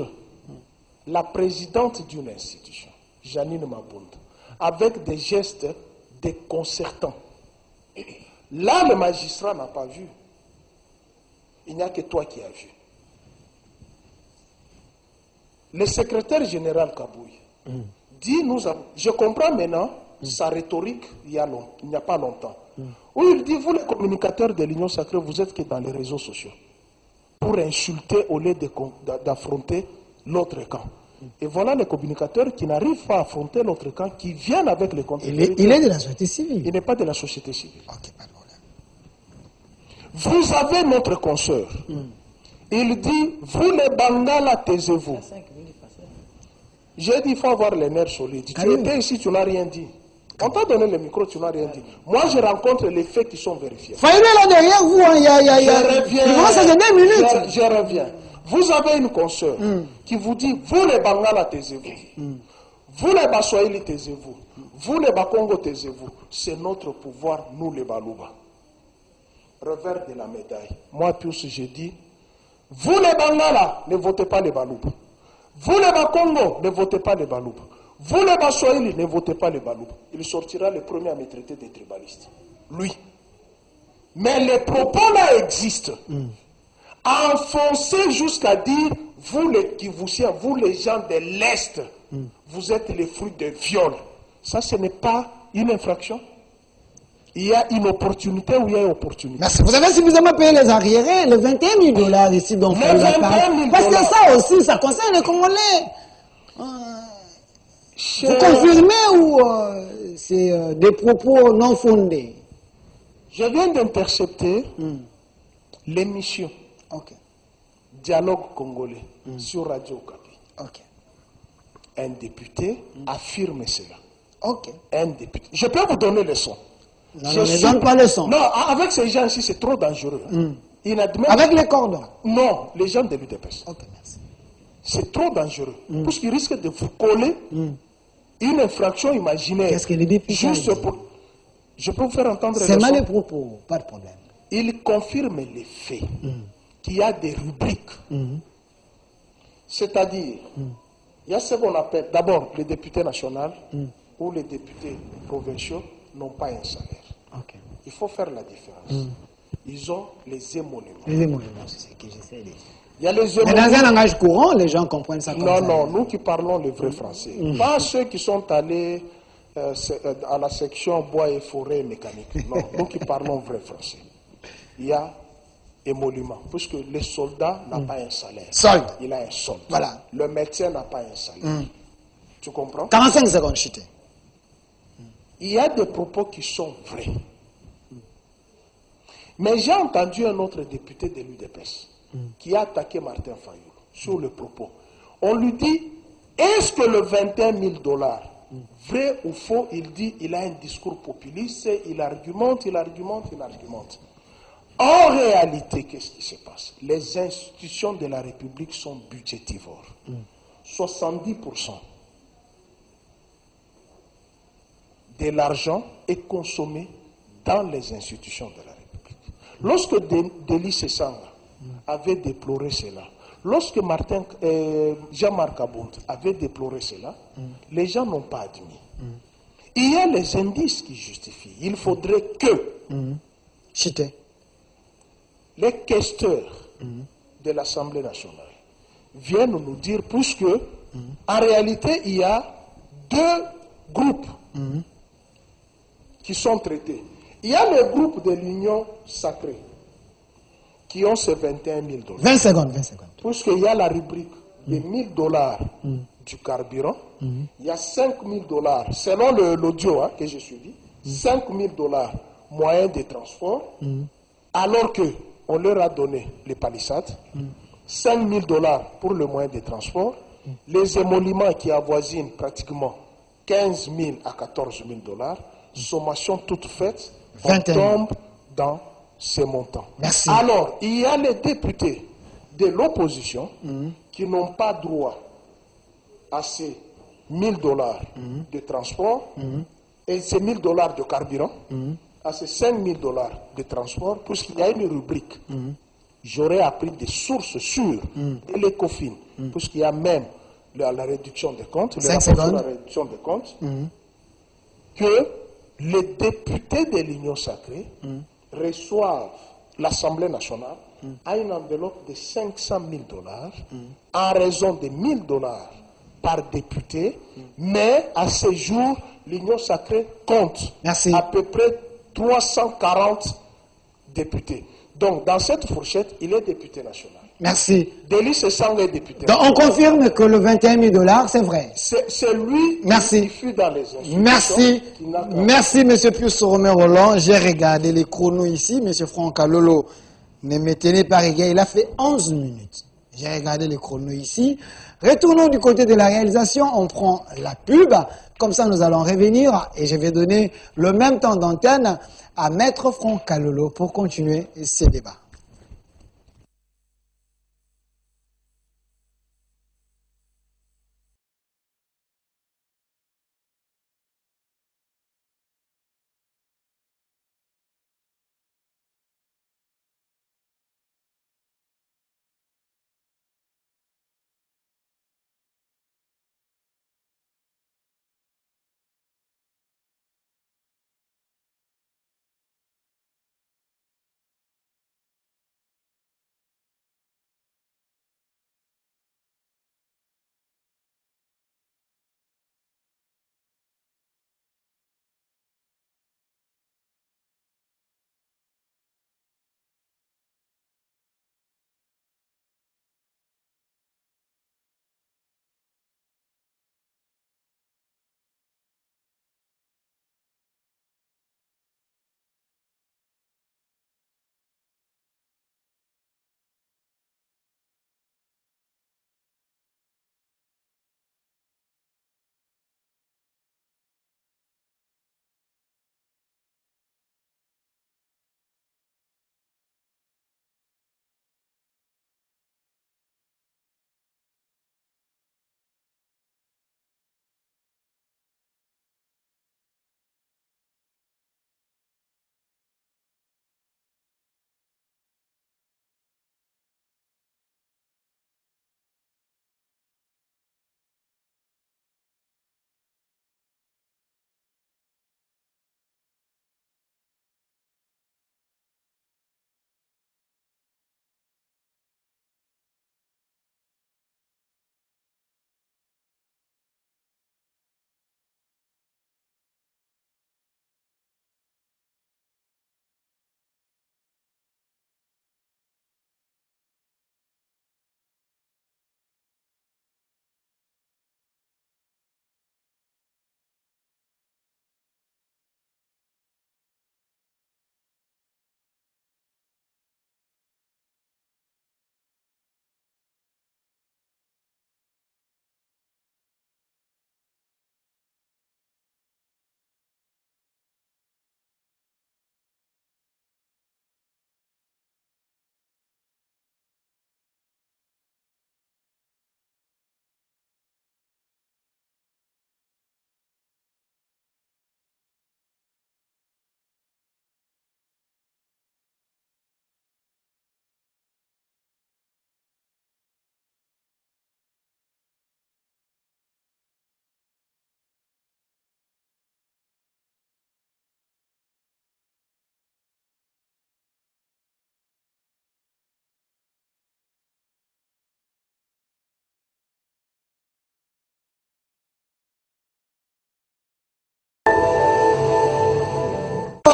[SPEAKER 2] la présidente d'une institution, Janine Mabunda, avec des gestes déconcertants. Là, le magistrat n'a pas vu. Il n'y a que toi qui as vu. Le secrétaire général Kabouy dit, je comprends maintenant sa rhétorique il n'y a pas longtemps, où il dit, vous les communicateurs de l'Union sacrée, vous êtes que dans les réseaux sociaux, pour insulter au lieu d'affronter l'autre camp. Et voilà les communicateurs qui n'arrivent pas à affronter l'autre camp, qui viennent avec les contre.
[SPEAKER 1] Il est de la société civile.
[SPEAKER 2] Il n'est pas de la société civile.
[SPEAKER 1] Ok, pas de problème.
[SPEAKER 2] Vous avez notre consoeur. Il dit, vous les Bangala, taisez-vous. J'ai dit, il faut avoir les nerfs solides. Tu étais ici, tu n'as rien dit. On t'a donné le micro, tu n'as rien dit. Moi, je rencontre les faits qui sont vérifiés.
[SPEAKER 1] Faïné là derrière vous,
[SPEAKER 2] Je reviens.
[SPEAKER 1] C'est 2 minutes.
[SPEAKER 2] Je reviens. Vous avez une consoeur qui vous dit, vous les Bangala, taisez-vous. Vous les Baswahili, taisez-vous. Vous les Bakongo, taisez-vous. C'est notre pouvoir, nous les Balouba. Revers de la médaille. Moi, Pius, j'ai dit, vous les Bangala, ne votez pas les Balouba. Vous les Bakongo, ne votez pas les Balouba. Vous les Baswahili, ne votez pas les Balouba. Il sortira le premier à me traiter des tribalistes. Lui. Mais les propos là existent. Enfoncés jusqu'à dire, vous les Kivussiens, vous les gens de l'Est, vous êtes les fruits de viol. Ça, ce n'est pas une infraction. Il y a une opportunité ou il y a une opportunité.
[SPEAKER 1] Merci. Vous avez suffisamment payé les arriérés, les 21 000 $ ici dont
[SPEAKER 2] les 21 000 $.
[SPEAKER 1] Parce que ça aussi, ça concerne les Congolais. Vous confirmez ou c'est des propos non fondés?
[SPEAKER 2] Je viens d'intercepter l'émission Dialogue Congolais sur Radio Okapi. Un député affirme cela. Un député. Je peux vous donner le son.
[SPEAKER 1] Non, ne donne pas le son.
[SPEAKER 2] Non, avec ces gens ici, c'est trop dangereux.
[SPEAKER 1] Avec les cordons?
[SPEAKER 2] Non, les gens de l'UDPS.
[SPEAKER 1] Merci.
[SPEAKER 2] C'est trop dangereux. Parce qu'ils risquent de vous coller une infraction imaginaire.
[SPEAKER 1] Qu'est-ce que les députés
[SPEAKER 2] juste pour... Je peux vous faire entendre
[SPEAKER 1] c'est mal les propos, pas de problème.
[SPEAKER 2] Il confirme les faits. Qu'il y a des rubriques. C'est-à-dire, il y a ce qu'on appelle, d'abord, les députés nationaux ou les députés provinciaux n'ont pas un salaire. Il faut faire la différence. Ils ont les émoluments.
[SPEAKER 1] Les émoluments, c'est ce que j'essaie de dire.
[SPEAKER 2] Il y a les émoluments.
[SPEAKER 1] Mais dans un langage courant, les gens comprennent ça comme ça.
[SPEAKER 2] Non, nous qui parlons le vrai français. Pas ceux qui sont allés à la section bois et forêt mécanique. Non, nous qui parlons vrai français. Il y a émolument. Puisque le soldat n'a pas un salaire.
[SPEAKER 1] Solde.
[SPEAKER 2] Il a un solde.
[SPEAKER 1] Voilà.
[SPEAKER 2] Le médecin n'a pas un salaire. Tu comprends?
[SPEAKER 1] 45 secondes, chité.
[SPEAKER 2] Il y a des propos qui sont vrais. Mais j'ai entendu un autre député de l'UDPS qui a attaqué Martin Fayulu sur le propos. On lui dit, est-ce que le 21 000 $, vrai ou faux, il dit, il a un discours populiste, il argumente. En réalité, qu'est-ce qui se passe? Les institutions de la République sont budgétivores. 70% de l'argent est consommé dans les institutions de la République. Lorsque Delis Sessanga avait déploré cela, lorsque Jean-Marc Aboud avait déploré cela, les gens n'ont pas admis. Il y a les indices qui justifient. Il faudrait que les questeurs de l'Assemblée nationale viennent nous dire, puisque en réalité, il y a deux groupes qui sont traités. Il y a le groupe de l'Union sacrée qui ont ces 21 000 $.
[SPEAKER 1] 20 secondes.
[SPEAKER 2] Puisqu'il y a la rubrique des 1 000 $ du carburant, il y a 5 000 $, selon l'audio que j'ai suivi, 5 000 $ moyens de transport, alors qu'on leur a donné les palissades, 5 000 $ pour le moyen de transport, les émoluments qui avoisinent pratiquement 15 000 à 14 000 $, sommation toute faite, on tombe dans ces montants.
[SPEAKER 1] Merci.
[SPEAKER 2] Alors, il y a les députés de l'opposition qui n'ont pas droit à ces 1 000 $ de transport et ces 1 000 $ de carburant, à ces 5 000 $ de transport, puisqu'il y a une rubrique. J'aurais appris des sources sûres de l'ECOFIN, puisqu'il y a même la réduction des comptes, le rapport sur la réduction des comptes, que les députés de l'Union sacrée reçoivent l'Assemblée nationale à une enveloppe de 500 000 $ en raison de 1 000 $ par député, mais à ce jour, l'Union sacrée compte à peu près 340 députés. Donc, dans cette fourchette, il est député national.
[SPEAKER 1] Merci.
[SPEAKER 2] Delis Sessanga est député.
[SPEAKER 1] Donc, on confirme que le 21 000 $, c'est vrai.
[SPEAKER 2] C'est lui qui fut dans les institutions.
[SPEAKER 1] Merci. Merci, M. Pius Romero. J'ai regardé les chronos ici. M. Franck Alolo, ne me tenez pas rigueur. Il a fait 11 minutes. J'ai regardé les chronos ici. Retournons du côté de la réalisation. On prend la pub. Comme ça, nous allons revenir. Et je vais donner le même temps d'antenne à Maître Franck Alolo pour continuer ces débats.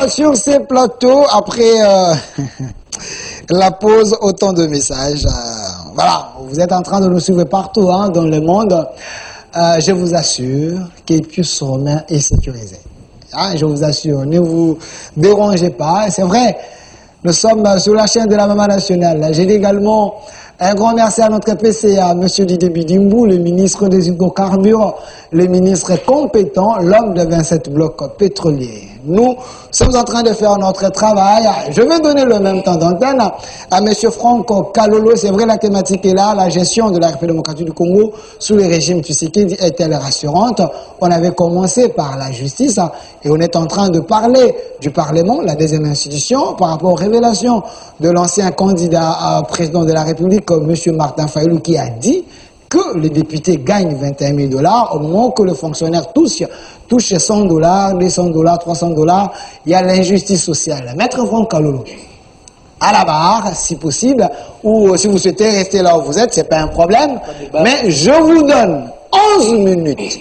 [SPEAKER 1] Sur ces plateaux, après la pause, autant de messages. Voilà, vous êtes en train de nous suivre partout hein, dans le monde. Je vous assure qu'Epius Romain est sécurisé. Hein, je vous assure, ne vous dérangez pas. C'est vrai, nous sommes sur la chaîne de la Maman Nationale. J'ai dit également un grand merci à notre PCA, M. Didier Bidimbu, le ministre des hydrocarbures, le ministre compétent, l'homme de 27 blocs pétroliers. Nous sommes en train de faire notre travail. Je vais donner le même temps d'antenne à M. Franco Kalolo. C'est vrai, la thématique est là. La gestion de la République démocratique du Congo sous le régime Tshisekedi est-elle rassurante? On avait commencé par la justice et on est en train de parler du Parlement, la deuxième institution, par rapport aux révélations de l'ancien candidat président de la République, M. Martin Fayulu, qui a dit que les députés gagnent 21 000 $ au moment que le fonctionnaire touche 100 $, 200 $, 300 $, il y a l'injustice sociale. Maître Franck Kalolo, à la barre, si possible, ou si vous souhaitez rester là où vous êtes, c'est pas un problème, mais je vous donne 11 minutes.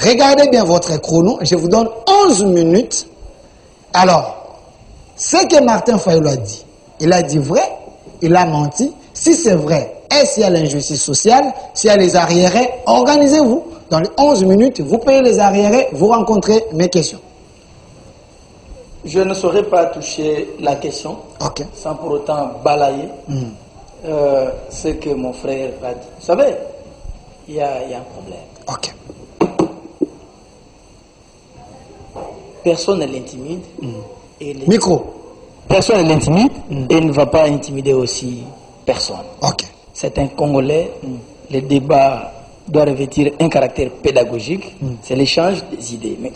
[SPEAKER 1] Regardez bien votre chrono, je vous donne 11 minutes. Alors, ce que Martin Fayulu a dit, il a dit vrai, il a menti. Si c'est vrai, est-ce qu'il y a l'injustice sociale? S'il y a les arriérés, organisez-vous. Dans les 11 minutes, vous payez les arriérés, vous rencontrez mes questions.
[SPEAKER 3] Je ne saurais pas toucher la question sans pour autant balayer ce que mon frère a dit. Vous savez, il y a un problème. Personne ne l'intimide.
[SPEAKER 1] Micro.
[SPEAKER 3] Personne ne l'intimide et ne va pas intimider aussi personne. C'est un Congolais. Le débat doit revêtir un caractère pédagogique. C'est l'échange des idées. Mais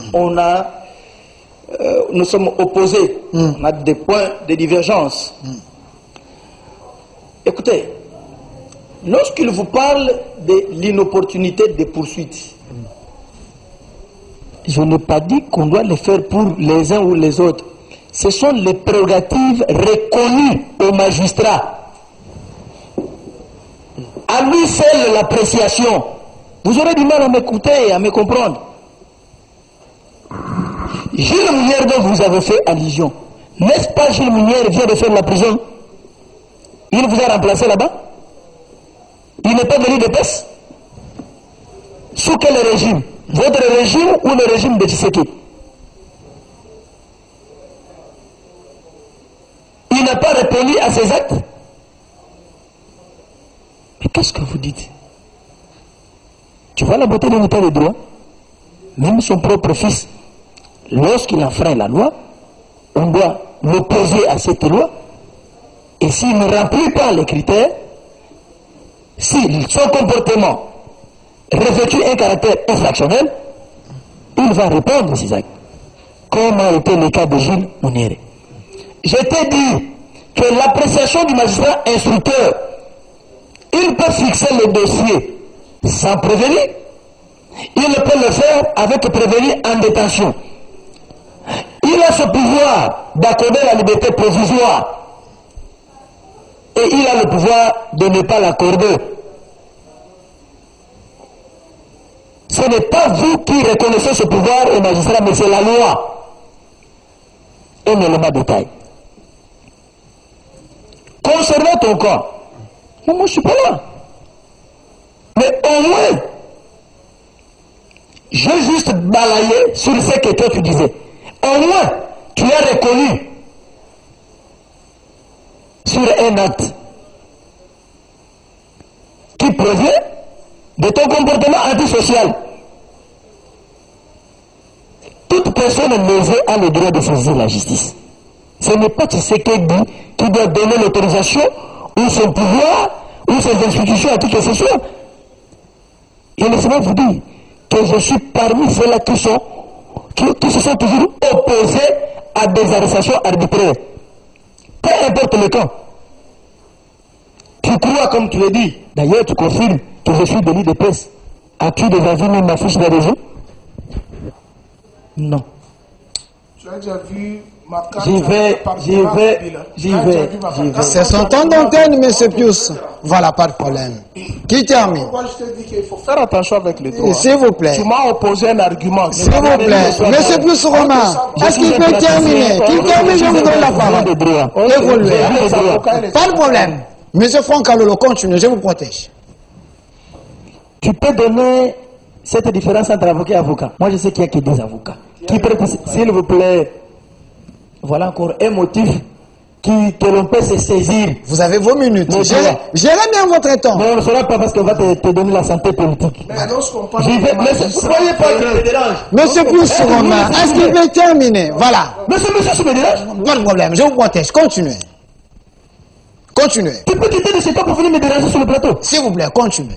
[SPEAKER 3] nous sommes opposés. On a des points de divergence. Écoutez, lorsqu'il vous parle de l'inopportunité des poursuites, je n'ai pas dit qu'on doit le faire pour les uns ou les autres. Ce sont les prérogatives reconnues aux magistrats. À lui seul l'appréciation. Vous aurez du mal à m'écouter et à me comprendre. Gilles Mounière dont vous avez fait allusion, n'est-ce pas Gilles Mounière vient de faire la prison? Il vous a remplacé là-bas? Il n'est pas venu de PES? Sous quel régime? Votre régime ou le régime de Tshisekedi? Il n'a pas répondu à ses actes? Mais qu'est-ce que vous dites? Tu vois la beauté de l'état de droit? Même son propre fils, lorsqu'il enfreint la loi, on doit l'opposer à cette loi. Et s'il ne remplit pas les critères, si son comportement revêt un caractère infractionnel, il va répondre à ses actes. Comme a été le cas de Gilles Mounière. Je t'ai dit que l'appréciation du magistrat instructeur, il peut fixer le dossier sans prévenir, il peut le faire avec prévenu en détention. Il a ce pouvoir d'accorder la liberté provisoire et il a le pouvoir de ne pas l'accorder. Ce n'est pas vous qui reconnaissez ce pouvoir au magistrat, mais c'est la loi. Un élément de détail. Concernant ton cas, moi je ne suis pas là. Mais au moins, j'ai juste balayé sur ce que toi tu disais. Au moins, tu as reconnu sur un acte qui provient de ton comportement antisocial. Toute personne lésée a le droit de saisir la justice. Ce n'est pas Tshisekedi qui doit donner l'autorisation ou son pouvoir ou ses institutions à qui que ce soit. Et laissez-moi vous dire que je suis parmi ceux-là qui se sont toujours opposés à des arrestations arbitraires. Peu importe le camp. Tu crois comme tu le dis. D'ailleurs, tu confirmes que je suis délit de presse. As-tu déjà vu même ma fiche d'adhésion? Non.
[SPEAKER 2] Tu as déjà vu
[SPEAKER 3] J'y vais.
[SPEAKER 1] C'est son temps d'antenne, monsieur Pius. Voilà, pas de problème. Qui termine?
[SPEAKER 2] Moi, je te dis qu'il faut faire attention avec les droits.
[SPEAKER 1] S'il vous plaît.
[SPEAKER 2] Tu m'as opposé un argument.
[SPEAKER 1] S'il vous plaît. Monsieur Pius Romain, est-ce qu'il peut terminer? Qu'il termine, je vous donne la parole. Évoluez. Pas de problème. Monsieur Franck Alolo, continuez, je vous protège.
[SPEAKER 3] Tu peux donner cette différence entre avocat et avocat. Moi, je sais qu'il n'y a que deux avocats. S'il vous plaît, voilà encore un motif que l'on peut se saisir.
[SPEAKER 1] Vous avez vos minutes. Gérez bien votre temps.
[SPEAKER 3] Mais on ne saura pas parce qu'on va te donner la santé politique.
[SPEAKER 2] Mais lorsqu'on parle
[SPEAKER 3] Soyez pas que me dérange.
[SPEAKER 1] Monsieur Pius Romain, est-ce qu'il peut terminer? Voilà.
[SPEAKER 3] Monsieur, ça me dérange.
[SPEAKER 1] Pas de problème, je vous protège. Continuez. Continuez.
[SPEAKER 3] Tu peux quitter de ce temps pour venir me déranger sur le plateau.
[SPEAKER 1] S'il vous plaît, continuez.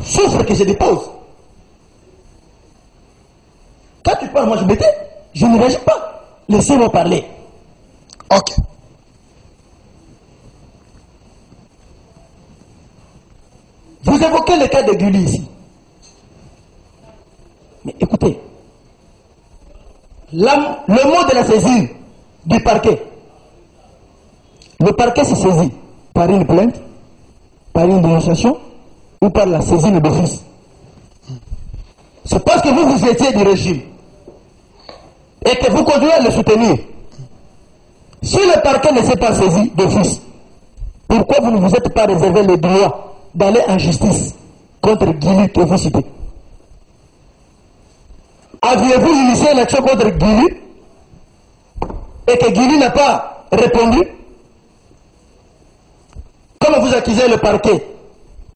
[SPEAKER 3] Souffre que je dépose. Quand tu parles, moi je m'étais. Je ne réagis pas. Laissez-moi parler.
[SPEAKER 1] Ok.
[SPEAKER 3] Vous évoquez le cas de Gulli ici. Mais écoutez, le mot de la saisine du parquet. Le parquet se saisit par une plainte, par une dénonciation ou par la saisine d'office. C'est parce que vous étiez du régime et que vous continuez à le soutenir. Si le parquet ne s'est pas saisi d'office, pourquoi vous ne vous êtes pas réservé le droit d'aller en justice contre Gulli que vous citez? Aviez-vous initié l'action contre Gulli et que Gulli n'a pas répondu? Comme vous accusez le parquet,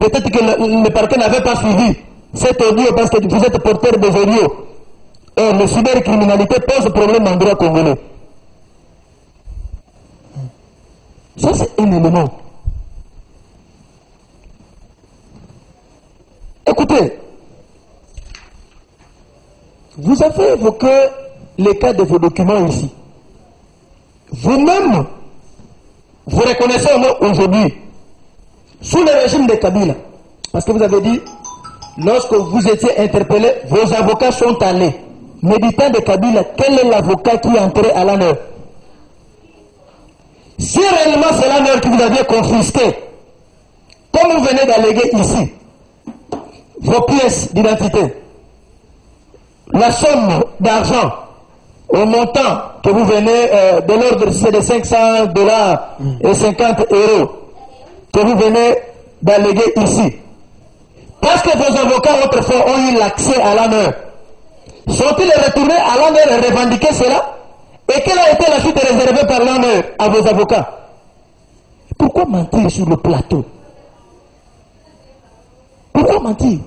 [SPEAKER 3] peut-être que le parquet n'avait pas suivi cet audio parce que vous êtes porteur des audios. Et la cybercriminalité pose problème en droit congolais. Ça, c'est un élément. Écoutez, vous avez évoqué les cas de vos documents ici. Vous-même, vous reconnaissez aujourd'hui, sous le régime de Kabila, parce que vous avez dit, lorsque vous étiez interpellé, vos avocats sont allés. Méditant de Kabila, quel est l'avocat qui est entré à l'honneur? Si réellement c'est l'honneur que vous aviez confisqué, comme vous venez d'alléguer ici, vos pièces d'identité, la somme d'argent au montant que vous venez de l'ordre de $500 et 50 € que vous venez d'alléguer ici, parce que vos avocats autrefois ont eu l'accès à l'honneur, sont-ils retournés à l'honneur et revendiquer cela? Et quelle a été la suite réservée par l'honneur à vos avocats? Pourquoi mentir sur le plateau? Pourquoi mentir?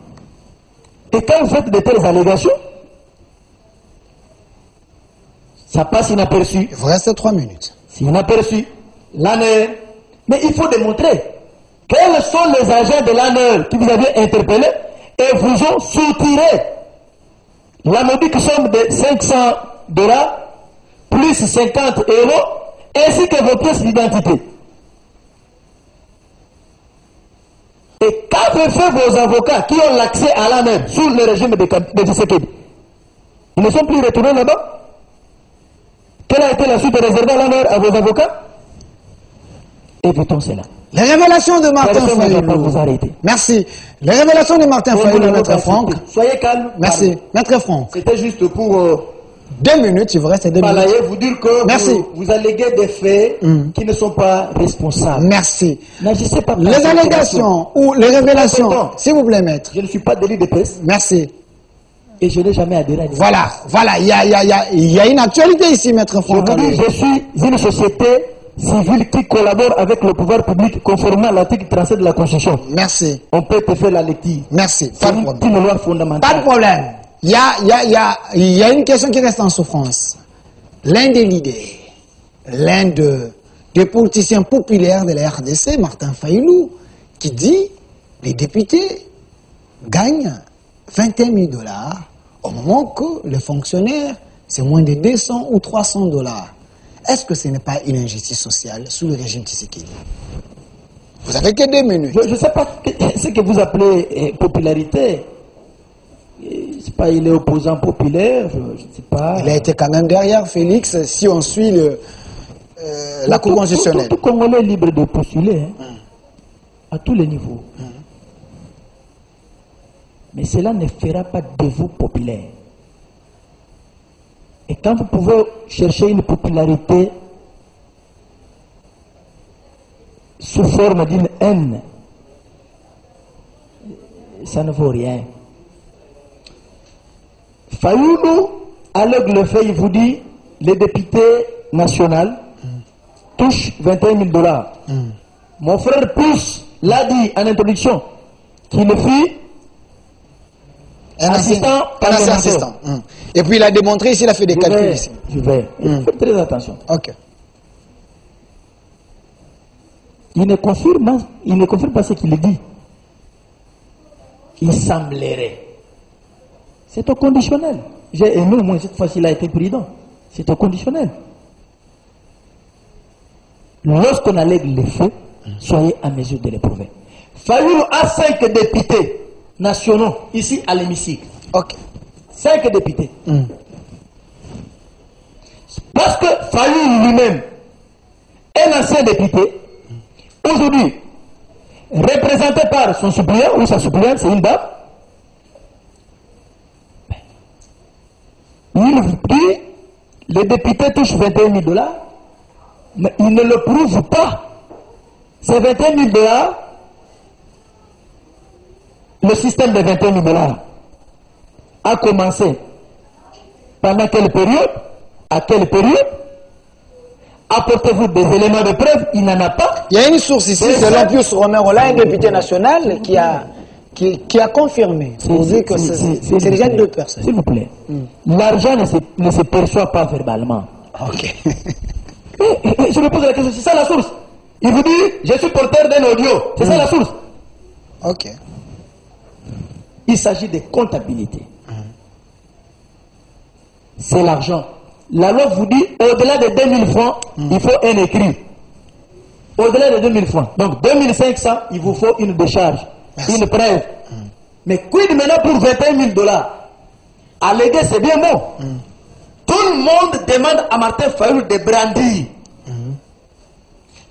[SPEAKER 3] Et quand vous faites de telles allégations, ça passe inaperçu.
[SPEAKER 1] Il vous reste 3 minutes.
[SPEAKER 3] C'est inaperçu. L'honneur. Mais il faut démontrer quels sont les agents de l'honneur qui vous avez interpellés et vous ont soutiré la modique somme de $500 plus 50 € ainsi que vos pièces d'identité. Et qu'avaient fait vos avocats qui ont l'accès à l'honneur sous le régime de Tshisekedi? Ils ne sont plus retournés là-bas? Quelle a été la suite réservée à l'honneur à vos avocats? Évitons cela.
[SPEAKER 1] Les révélations de Martin Fayulu.
[SPEAKER 3] Vous arrêter.
[SPEAKER 1] Merci. Les révélations de Martin Fayulu, Maître Franck.
[SPEAKER 3] Soyez calme.
[SPEAKER 1] Merci. Maître Franck.
[SPEAKER 3] C'était juste pour
[SPEAKER 1] 2 minutes, il vous reste 2 minutes.
[SPEAKER 3] vous dire que
[SPEAKER 1] merci.
[SPEAKER 3] Vous alléguez des faits qui ne sont pas responsables.
[SPEAKER 1] Merci.
[SPEAKER 3] N'agissez pas.
[SPEAKER 1] Les allégations ou les révélations, s'il vous plaît, maître.
[SPEAKER 3] Je ne suis pas délit de presse.
[SPEAKER 1] Merci.
[SPEAKER 3] Et je n'ai jamais adhéré à
[SPEAKER 1] Voilà, il y a une actualité ici, Maître Franck.
[SPEAKER 3] Je suis une société civile qui collabore avec le pouvoir public conformément à l'article 37 de la Constitution.
[SPEAKER 1] Merci.
[SPEAKER 3] On peut te faire la lecture.
[SPEAKER 1] Merci.
[SPEAKER 3] Pas de problème. Une loi fondamentale.
[SPEAKER 1] Pas de problème. Il y a une question qui reste en souffrance. L'un des leaders, l'un des politiciens populaires de la RDC, Martin Fayulu, qui dit les députés gagnent $21 000 au moment que les fonctionnaires, c'est moins de 200 ou 300 $. Est-ce que ce n'est pas une injustice sociale sous le régime Tshisekedi? Vous avez que 2 minutes.
[SPEAKER 3] Je ne sais pas ce que vous appelez popularité. sais pas, il est opposant populaire, je ne sais pas.
[SPEAKER 1] Il a été quand même derrière Félix, si on suit la Cour constitutionnelle.
[SPEAKER 3] Tout Congolais est libre de postuler, hein, à tous les niveaux. Mais cela ne fera pas de vous populaire. Et quand vous pouvez chercher une popularité sous forme d'une haine, ça ne vaut rien. Fayoulou, à l'aigle le fait, il vous dit, les députés nationaux touchent 21 000 $. Mon frère Pousse l'a dit en introduction, qu'il fut
[SPEAKER 1] Un
[SPEAKER 3] assistant.
[SPEAKER 1] Et puis il a démontré ici, il a fait des calculs ici.
[SPEAKER 3] Je vais. Faites très attention.
[SPEAKER 1] Ok.
[SPEAKER 3] Il ne confirme pas ce qu'il dit. Il semblerait. C'est au conditionnel. J'ai aimé, au moins cette fois-ci, il a été prudent. C'est au conditionnel. Lorsqu'on allègue les faits, soyez à mesure de les prouver. Fayoulou a 5 députés nationaux ici à l'hémicycle.
[SPEAKER 1] Ok.
[SPEAKER 3] 5 députés. Parce que Fayoulou lui-même est un ancien député, aujourd'hui représenté par son suppléant ou sa suppléante, c'est une dame. Il dit les députés touchent 21 000 $, mais il ne le prouve pas. Ces 21 000 $, le système de 21 000 $ a commencé pendant quelle période? À quelle période? Apportez-vous des éléments de preuve, il n'en a pas.
[SPEAKER 1] Il y a une source ici, selon Pius Romero, un député national qui a confirmé. Pour dire que c'est déjà 2 personnes.
[SPEAKER 3] S'il vous plaît. L'argent ne se perçoit pas verbalement.
[SPEAKER 1] Ok.
[SPEAKER 3] Et je me pose la question, c'est ça la source? Il vous dit, je suis porteur d'un audio. C'est ça la source?
[SPEAKER 1] Ok.
[SPEAKER 3] Il s'agit de comptabilité. C'est l'argent. La loi vous dit, au-delà de 2000 francs, il faut un écrit. Au-delà de 2000 francs. Donc 2500, il vous faut une décharge. Merci. Une preuve. Mais quid maintenant pour 21 000 $? Alléguer, c'est bien bon. Tout le monde demande à Martin Fayoulou de brandir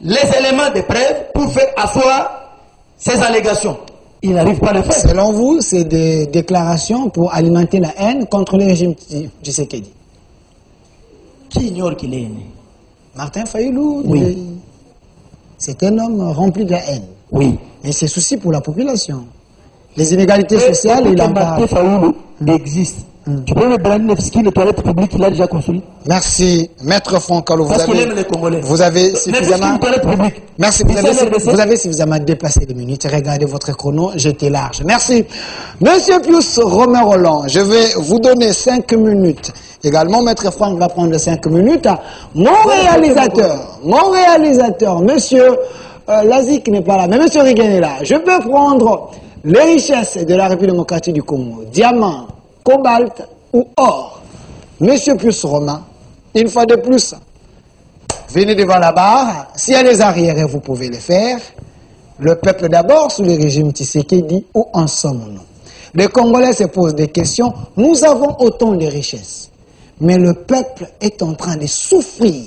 [SPEAKER 3] les éléments de preuve pour faire asseoir ces allégations. Il n'arrive pas à le faire.
[SPEAKER 1] Selon vous, c'est des déclarations pour alimenter la haine contre le régime Tshisekedi.
[SPEAKER 3] Qui ignore qu'il est né?
[SPEAKER 1] Martin Fayoulou,
[SPEAKER 3] oui.
[SPEAKER 1] C'est un homme rempli de la haine.
[SPEAKER 3] Oui.
[SPEAKER 1] Et c'est souci pour la population. Les inégalités sociales, il en parle.
[SPEAKER 3] Martin Fayoulou existe. Tu peux me brandir les toilettes publiques qu'il a déjà construit.
[SPEAKER 1] Merci, Maître Fonkalo.
[SPEAKER 3] Parce qu'il aime les Congolais.
[SPEAKER 1] Vous avez suffisamment. Merci, vous avez suffisamment dépassé les minutes. Regardez votre chrono, j'étais large. Merci. Monsieur Pius Romero, je vais vous donner 5 minutes. Également, Maître Franck va prendre 5 minutes. Mon réalisateur, monsieur Lazik n'est pas là, mais monsieur Rigen est là. Je peux prendre les richesses de la République démocratique du Congo, diamant, cobalt ou or. Monsieur Pius Romain, une fois de plus, venez devant la barre. S'il y a des arriérés, vous pouvez les faire. Le peuple d'abord, sous le régime Tshisekedi, où en sommes-nous? Les Congolais se posent des questions. Nous avons autant de richesses, mais le peuple est en train de souffrir.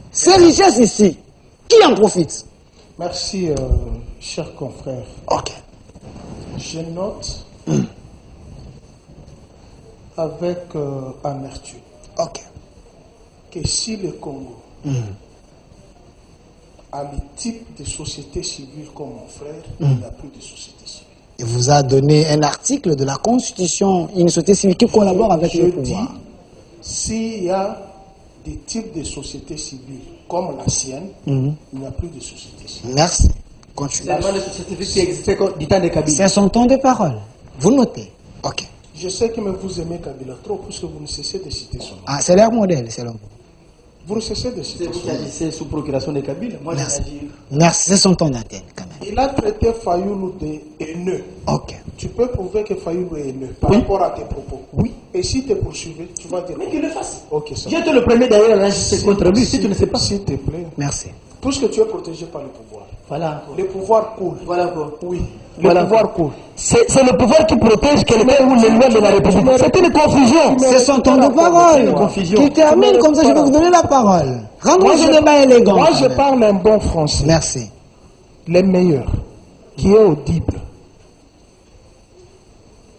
[SPEAKER 1] Ces richesses ici, qui en profite?
[SPEAKER 2] Merci, cher confrère.
[SPEAKER 1] Ok.
[SPEAKER 2] Je note avec amertume que si le Congo a le type de société civile comme mon frère, il n'y a plus de société civile.
[SPEAKER 1] Il vous a donné un article de la Constitution, une société civile qui collabore avec le pouvoir.
[SPEAKER 2] S'il y a des types de sociétés civiles comme la sienne, il n'y a plus de société civile.
[SPEAKER 1] Merci. Continuez.
[SPEAKER 3] C'est les sociétés civiles qui existaient du temps de Kabila.
[SPEAKER 1] C'est son temps de parole. Vous notez. Ok.
[SPEAKER 2] Je sais que vous aimez Kabila trop puisque vous ne cessez de citer son nom.
[SPEAKER 1] Ah, c'est leur modèle, selon vous.
[SPEAKER 2] Vous ne cessez de citer son nom.
[SPEAKER 3] C'est vous qui agissez sous procuration de Kabila. Moi,
[SPEAKER 1] merci. Merci, c'est son temps d'antenne quand même.
[SPEAKER 2] Il a traité Fayoulou de haineux.
[SPEAKER 1] Ok.
[SPEAKER 2] Tu peux prouver que Fayoulou est haineux par rapport à tes propos.
[SPEAKER 3] Oui.
[SPEAKER 2] Et si tu es poursuivi, tu vas dire.
[SPEAKER 3] Mais qu'il le fasse.
[SPEAKER 2] Ok, ça.
[SPEAKER 3] J'étais le premier d'ailleurs à l'insister contre lui, si tu ne sais pas.
[SPEAKER 2] S'il te plaît.
[SPEAKER 1] Merci.
[SPEAKER 2] Puisque tu es protégé par le pouvoir.
[SPEAKER 3] Voilà.
[SPEAKER 2] Le pouvoir coule.
[SPEAKER 3] Voilà encore.
[SPEAKER 2] Oui. Le pouvoir coule.
[SPEAKER 3] C'est le pouvoir qui protège quelqu'un ou les lois de la République. C'est une confusion.
[SPEAKER 1] C'est son temps de parole.
[SPEAKER 3] Confusion.
[SPEAKER 1] Qui termine comme ça, je vais vous donner la parole. Rendons ce débat élégant.
[SPEAKER 2] Moi, je parle un bon français.
[SPEAKER 1] Merci.
[SPEAKER 2] Les meilleurs, qui est audible.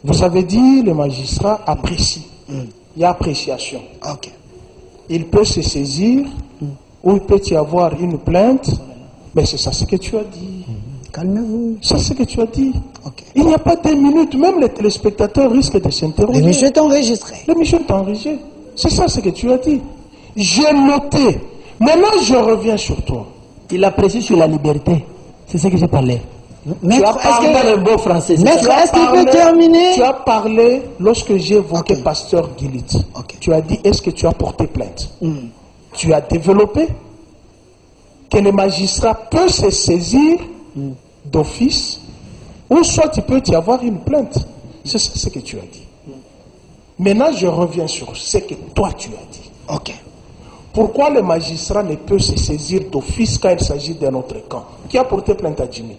[SPEAKER 2] Vous avez dit, le magistrat apprécie. Il y a appréciation.
[SPEAKER 1] Ok.
[SPEAKER 2] Il peut se saisir, ou il peut y avoir une plainte, mais c'est ça ce que tu as dit.
[SPEAKER 1] Calmez-vous.
[SPEAKER 2] C'est ce que tu as dit.
[SPEAKER 1] Ok.
[SPEAKER 2] Il n'y a pas de minutes, même les téléspectateurs risquent de s'interroger.
[SPEAKER 1] L'émission est enregistrée.
[SPEAKER 2] L'émission est enregistrée. C'est ça ce que tu as dit. J'ai noté. Maintenant, je reviens sur toi.
[SPEAKER 3] Il apprécie sur la liberté. C'est ce que j'ai parlé.
[SPEAKER 1] Maître,
[SPEAKER 3] Dans le beau français.
[SPEAKER 1] Maître, est-ce qu'il peut terminer?
[SPEAKER 2] Tu as parlé, lorsque j'ai évoqué
[SPEAKER 1] Ok.
[SPEAKER 2] Pasteur Guilit,
[SPEAKER 1] Ok.
[SPEAKER 2] tu as dit, est-ce que tu as porté plainte? Tu as développé que le magistrat peut se saisir d'office, ou soit il peut y avoir une plainte. C'est ça ce que tu as dit. Maintenant, je reviens sur ce que toi tu as dit.
[SPEAKER 1] Ok.
[SPEAKER 2] Pourquoi le magistrat ne peut se saisir d'office quand il s'agit d'un autre camp? Qui a porté plainte à Jimmy?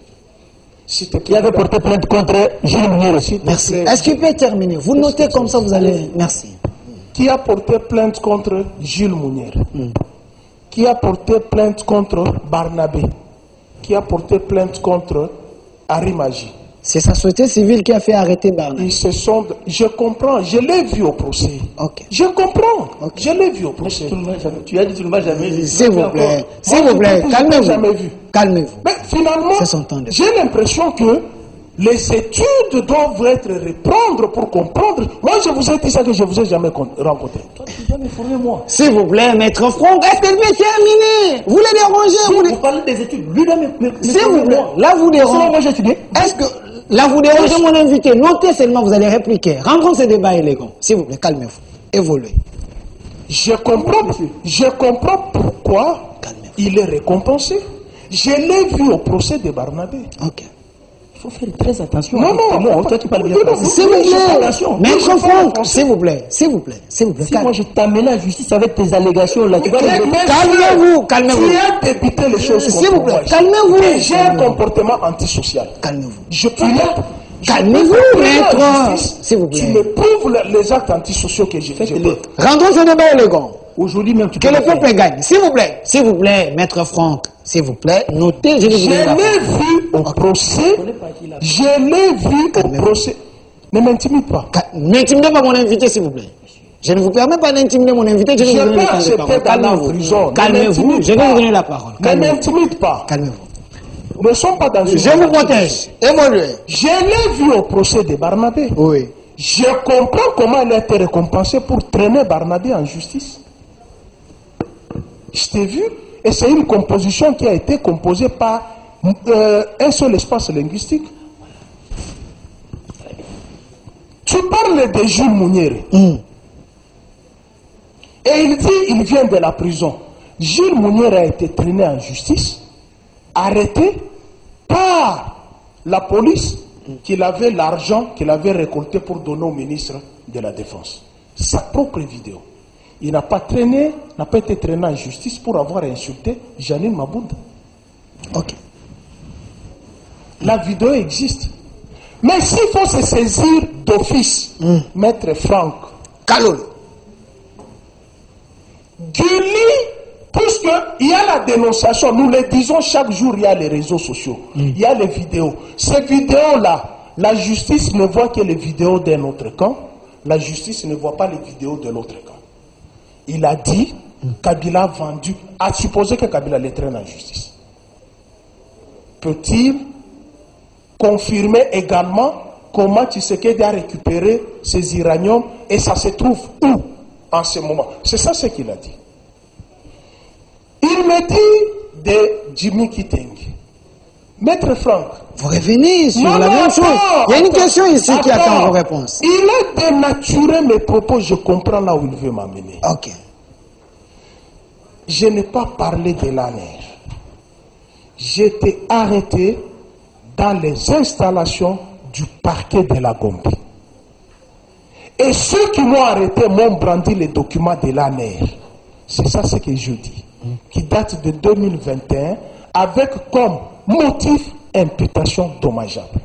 [SPEAKER 3] Qui avait porté plainte contre Gilles Mounier aussi.
[SPEAKER 1] Merci. Est-ce qu'il peut terminer? Vous notez comme ça, vous allez... Merci.
[SPEAKER 2] Qui a porté plainte contre Gilles Mounier? Qui a porté plainte contre Barnabé? Qui a porté plainte contre Arimagie?
[SPEAKER 1] C'est sa société civile qui a fait arrêter Barnabé.
[SPEAKER 2] Ils se sont... Je comprends, je l'ai vu au procès.
[SPEAKER 1] Ok.
[SPEAKER 2] Je comprends, je l'ai vu au procès.
[SPEAKER 3] Tu as dit tout le monde jamais vu.
[SPEAKER 1] S'il vous plaît, s'il
[SPEAKER 2] Moi,
[SPEAKER 1] vous plaît,
[SPEAKER 2] je n'ai jamais
[SPEAKER 1] calmez-vous.
[SPEAKER 2] vu.
[SPEAKER 1] Calmez-vous.
[SPEAKER 2] Mais finalement,
[SPEAKER 1] C'est son temps de-
[SPEAKER 2] j'ai l'impression que les études doivent être reprendre pour comprendre. Moi, je vous ai dit ça que je ne vous ai jamais rencontré.
[SPEAKER 3] Toi, tu dois m'informer moi.
[SPEAKER 1] S'il vous plaît, Maître Franck, est-ce qu'il peut terminer? Vous les dérangez?
[SPEAKER 3] Vous parlez des études. Lui doit
[SPEAKER 1] S'il vous plaît, là vous dérangez.
[SPEAKER 3] Sinon, moi j'ai étudié.
[SPEAKER 1] Est-ce que là vous dérangez mon invité? Notez seulement, vous allez répliquer. Rentrons ce débat élégant. S'il vous plaît, calmez-vous. Évoluez.
[SPEAKER 2] Je comprends pourquoi
[SPEAKER 1] Calmez-vous.
[SPEAKER 2] il est récompensé. Je l'ai vu au procès de Barnabé.
[SPEAKER 1] Ok.
[SPEAKER 3] Il faut faire très attention.
[SPEAKER 2] Non, non,
[SPEAKER 3] Moi, toi tu parles bien
[SPEAKER 2] non, non,
[SPEAKER 3] français.
[SPEAKER 1] S'il vous
[SPEAKER 2] je fais
[SPEAKER 1] plaît,
[SPEAKER 2] attention.
[SPEAKER 1] Maître
[SPEAKER 2] Je fais
[SPEAKER 1] Franck,
[SPEAKER 2] attention.
[SPEAKER 1] s'il vous plaît, s'il vous plaît, s'il vous plaît.
[SPEAKER 3] Si moi je t'amène à la justice avec tes allégations là, tu vas
[SPEAKER 2] Mais- mais-
[SPEAKER 1] Calmez-vous, calmez-vous.
[SPEAKER 2] Tu as débuté les choses
[SPEAKER 1] S'il
[SPEAKER 2] contre
[SPEAKER 1] vous plaît,
[SPEAKER 2] moi.
[SPEAKER 1] calmez-vous.
[SPEAKER 2] Et j'ai un comportement antisocial.
[SPEAKER 1] Calmez-vous.
[SPEAKER 2] Je peux
[SPEAKER 1] Calmez-vous, maître.
[SPEAKER 2] Justice,
[SPEAKER 1] S'il vous
[SPEAKER 2] tu
[SPEAKER 1] plaît.
[SPEAKER 2] me prouves les actes antisociaux que j'ai fait.
[SPEAKER 1] Rentrons ce débat élégant.
[SPEAKER 3] Aujourd'hui même tu
[SPEAKER 1] Que
[SPEAKER 3] peux
[SPEAKER 1] le
[SPEAKER 3] le faire.
[SPEAKER 1] peuple gagne. S'il vous plaît, Maître Franck, s'il vous plaît, notez, je vais vous
[SPEAKER 2] Je
[SPEAKER 1] donner la
[SPEAKER 2] l'ai
[SPEAKER 1] parole.
[SPEAKER 2] vu au procès. Je l'ai vu au procès. Ne m'intimide pas.
[SPEAKER 1] N'intimidez pas mon invité, s'il vous plaît. Je ne vous permets pas d'intimider mon invité, je vais
[SPEAKER 2] Je
[SPEAKER 1] vous donner
[SPEAKER 2] peux
[SPEAKER 1] le temps de
[SPEAKER 2] accepter
[SPEAKER 1] parole.
[SPEAKER 2] d'aller en
[SPEAKER 1] Calmez-vous.
[SPEAKER 2] prison. Ne
[SPEAKER 1] Calmez-vous,
[SPEAKER 2] m'intimide
[SPEAKER 1] je vais
[SPEAKER 2] pas.
[SPEAKER 1] vous donner la parole.
[SPEAKER 2] Ne
[SPEAKER 1] Calmez-vous.
[SPEAKER 2] m'intimide pas.
[SPEAKER 1] Calmez-vous.
[SPEAKER 2] Nous ne sommes pas dans une...
[SPEAKER 1] Je vous protège. Évoluez.
[SPEAKER 2] Je l'ai vu au procès de Barnabé.
[SPEAKER 1] Oui.
[SPEAKER 2] Je comprends comment il a été récompensé pour traîner Barnabé en justice. Je t'ai vu, et c'est une composition qui a été composée par un seul espace linguistique. Tu parles de Jules Mounier. Et il dit, il vient de la prison. Jules Mounier a été traîné en justice, arrêté par la police, qu'il avait l'argent qu'il avait récolté pour donner au ministre de la Défense. Sa propre vidéo. Il n'a pas été traîné en justice pour avoir insulté Janine Mabounda.
[SPEAKER 1] Ok.
[SPEAKER 2] La vidéo existe. Mais s'il faut se saisir d'office, Maître Franck,
[SPEAKER 1] Calolo.
[SPEAKER 2] Gulli, puisqu'il y a la dénonciation, nous le disons chaque jour, il y a les réseaux sociaux, il y a les vidéos. Ces vidéos-là, la justice ne voit que les vidéos d'un autre camp, la justice ne voit pas les vidéos de l'autre camp. Il a dit, Kabila a vendu, a supposé que Kabila les traîne en justice. Peut-il confirmer également comment Tshisekedi a récupéré ces uraniums et ça se trouve où en ce moment? C'est ça ce qu'il a dit. Il me dit de Jimmy Kiteng. Maître Franck.
[SPEAKER 1] Vous revenez sur la même chose. Il y a une question ici qui attend vos réponses.
[SPEAKER 2] Il a dénaturé mes propos, je comprends là où il veut m'amener.
[SPEAKER 1] Ok.
[SPEAKER 2] Je n'ai pas parlé de l'ANER. J'étais arrêté dans les installations du parquet de la Gombe. Et ceux qui m'ont arrêté m'ont brandi les documents de l'ANER. C'est ça ce que je dis. qui date de 2021 avec comme motif imputation dommageable.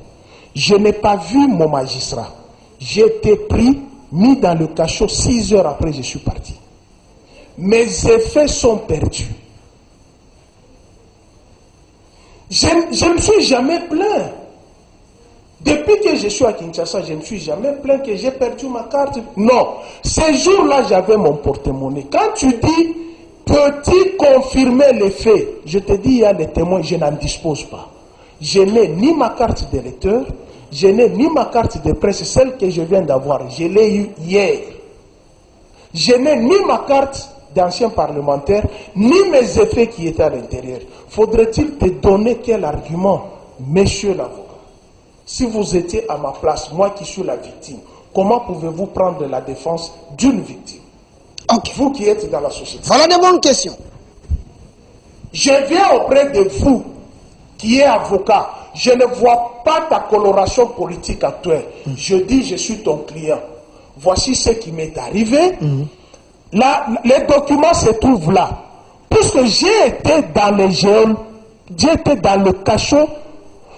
[SPEAKER 2] Je n'ai pas vu mon magistrat. J'ai été pris, mis dans le cachot 6 heures après je suis parti. Mes effets sont perdus. Je ne me suis jamais plaint. Depuis que je suis à Kinshasa, je ne me suis jamais plaint que j'ai perdu ma carte. Non. Ces jours-là, j'avais mon porte-monnaie. Quand tu dis, peux-tu confirmer les faits? Je te dis, il y a des témoins, je n'en dispose pas. Je n'ai ni ma carte d'électeur, je n'ai ni ma carte de presse, celle que je viens d'avoir. Je l'ai eue hier. Je n'ai ni ma carte d'ancien parlementaire, ni mes effets qui étaient à l'intérieur. Faudrait-il te donner quel argument, monsieur l'avocat? Si vous étiez à ma place, moi qui suis la victime, comment pouvez-vous prendre la défense d'une victime? Vous qui êtes dans la société.
[SPEAKER 1] Voilà de bonnes questions.
[SPEAKER 2] Je viens auprès de vous, qui est avocat. Je ne vois pas ta coloration politique actuelle. Je dis, je suis ton client. Voici ce qui m'est arrivé. Là, les documents se trouvent là. Puisque j'ai été dans les geôles, j'ai été dans le cachot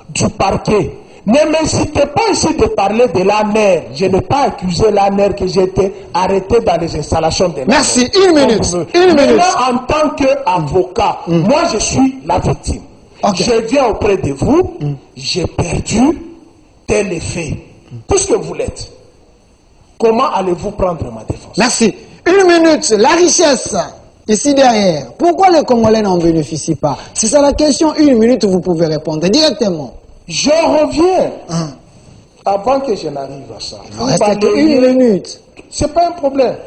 [SPEAKER 2] du parquet. Ne m'incitez pas ici de parler de l'ANER. Je n'ai pas accusé l'ANER que j'ai été arrêté dans les installations de l'ANER.
[SPEAKER 1] Merci, une minute.
[SPEAKER 2] Là, en tant qu'avocat, moi je suis la victime. Je viens auprès de vous, j'ai perdu tel effet. Puisque vous l'êtes, comment allez-vous prendre ma défense?
[SPEAKER 1] Merci. Une minute. La richesse, ici derrière, pourquoi les Congolais n'en bénéficient pas? C'est ça la question. Une minute, vous pouvez répondre directement.
[SPEAKER 2] Je reviens. Avant que je n'arrive à ça.
[SPEAKER 1] Restez une minute.
[SPEAKER 2] C'est pas un problème.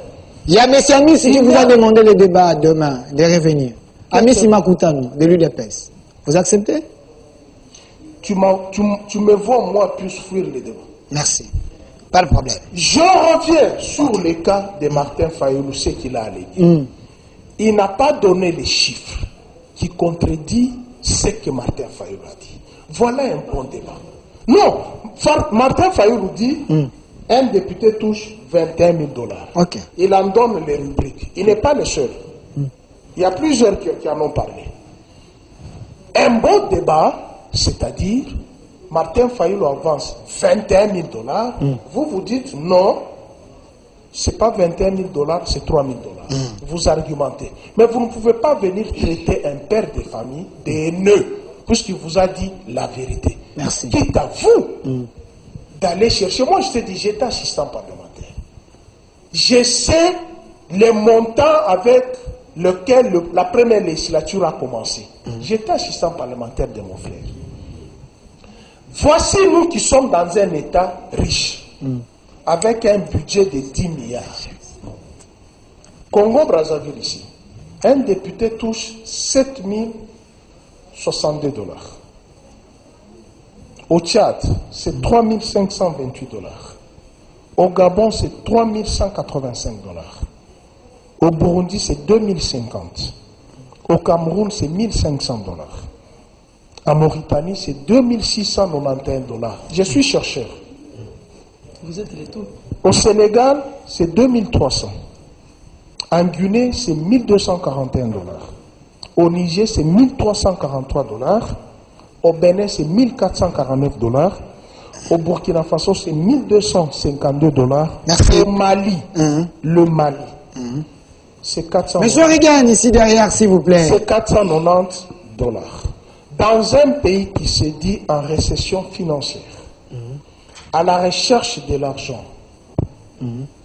[SPEAKER 1] Il y a M. Amis qui vous a demandé le débat demain, de revenir. Amis Simakutano, de l'UDPS. Vous acceptez?
[SPEAKER 2] Tu me vois, moi, plus fuir le débat.
[SPEAKER 1] Merci. Pas de problème.
[SPEAKER 2] Je reviens sur le cas de Martin Fayulu, ce qu'il a allégué. Il n'a pas donné les chiffres qui contredisent ce que Martin Fayulu a dit. Voilà un bon débat. Non, Martin Fayulu dit un député touche 21 000 $. Il en donne les rubriques. Il n'est pas le seul. Il y a plusieurs qui en ont parlé. Un bon débat, c'est-à-dire Martin Fayulu avance 21 000 $. Vous vous dites non, ce n'est pas 21 000 $, c'est 3 000 $. Vous argumentez. Mais vous ne pouvez pas venir traiter un père de famille d'haineux, puisqu'il vous a dit la vérité.
[SPEAKER 1] Merci.
[SPEAKER 2] Quitte à vous d'aller chercher. Moi, je te dis, j'étais assistant parlementaire. Je sais les montants avec lesquels la première législature a commencé. J'étais assistant parlementaire de mon frère. Voici nous qui sommes dans un État riche, avec un budget de 10 milliards. Congo-Brazzaville ici, un député touche 7 062 $. Au Tchad, c'est 3 528 $. Au Gabon, c'est 3 185 $. Au Burundi, c'est 2050. Au Cameroun, c'est 1500 $. En Mauritanie, c'est 2691 $. Je suis chercheur.
[SPEAKER 3] Vous êtes les tout.
[SPEAKER 2] Au Sénégal, c'est 2300. En Guinée, c'est 1241 $. Au Niger, c'est 1343 $. Au Bénin, c'est 1449 $. Au Burkina Faso, c'est 1252 $.
[SPEAKER 1] Merci.
[SPEAKER 2] Au Mali, le Mali, c'est 400 $.
[SPEAKER 1] Monsieur Regan, ici derrière, s'il vous plaît.
[SPEAKER 2] C'est 490 $. Dans un pays qui se dit en récession financière, à la recherche de l'argent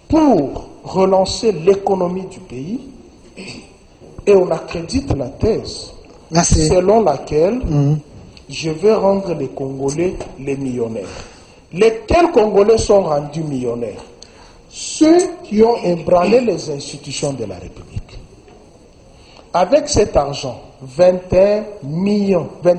[SPEAKER 2] pour relancer l'économie du pays, et on accrédite la thèse selon laquelle je vais rendre les Congolais les millionnaires. Lesquels Congolais sont rendus millionnaires? Ceux qui ont ébranlé les institutions de la République. Avec cet argent, 21 000 $,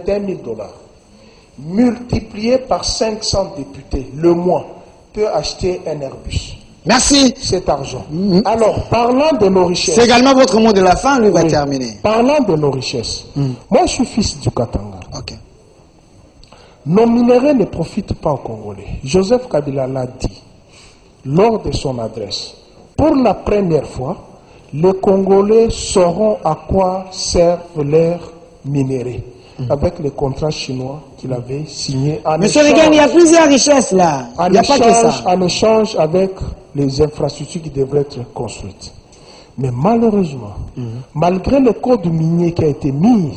[SPEAKER 2] multiplié par 500 députés, le mois, peut acheter un Airbus.
[SPEAKER 1] Merci.
[SPEAKER 2] Cet argent. Alors, parlant de nos richesses.
[SPEAKER 1] C'est également votre mot de la fin, lui va terminer.
[SPEAKER 2] Parlant de nos richesses. Moi, je suis fils du Katanga. Nos minéraux ne profitent pas aux Congolais. Joseph Kabila l'a dit lors de son adresse. Pour la première fois, les Congolais sauront à quoi servent leurs minéraux avec les contrats chinois qu'il avait signés en
[SPEAKER 1] Monsieur
[SPEAKER 2] échange,
[SPEAKER 1] Reagan, il y a plusieurs richesses là. Il n'y a pas que ça.
[SPEAKER 2] en échange avec les infrastructures qui devraient être construites. Mais malheureusement, malgré le code minier qui a été mis,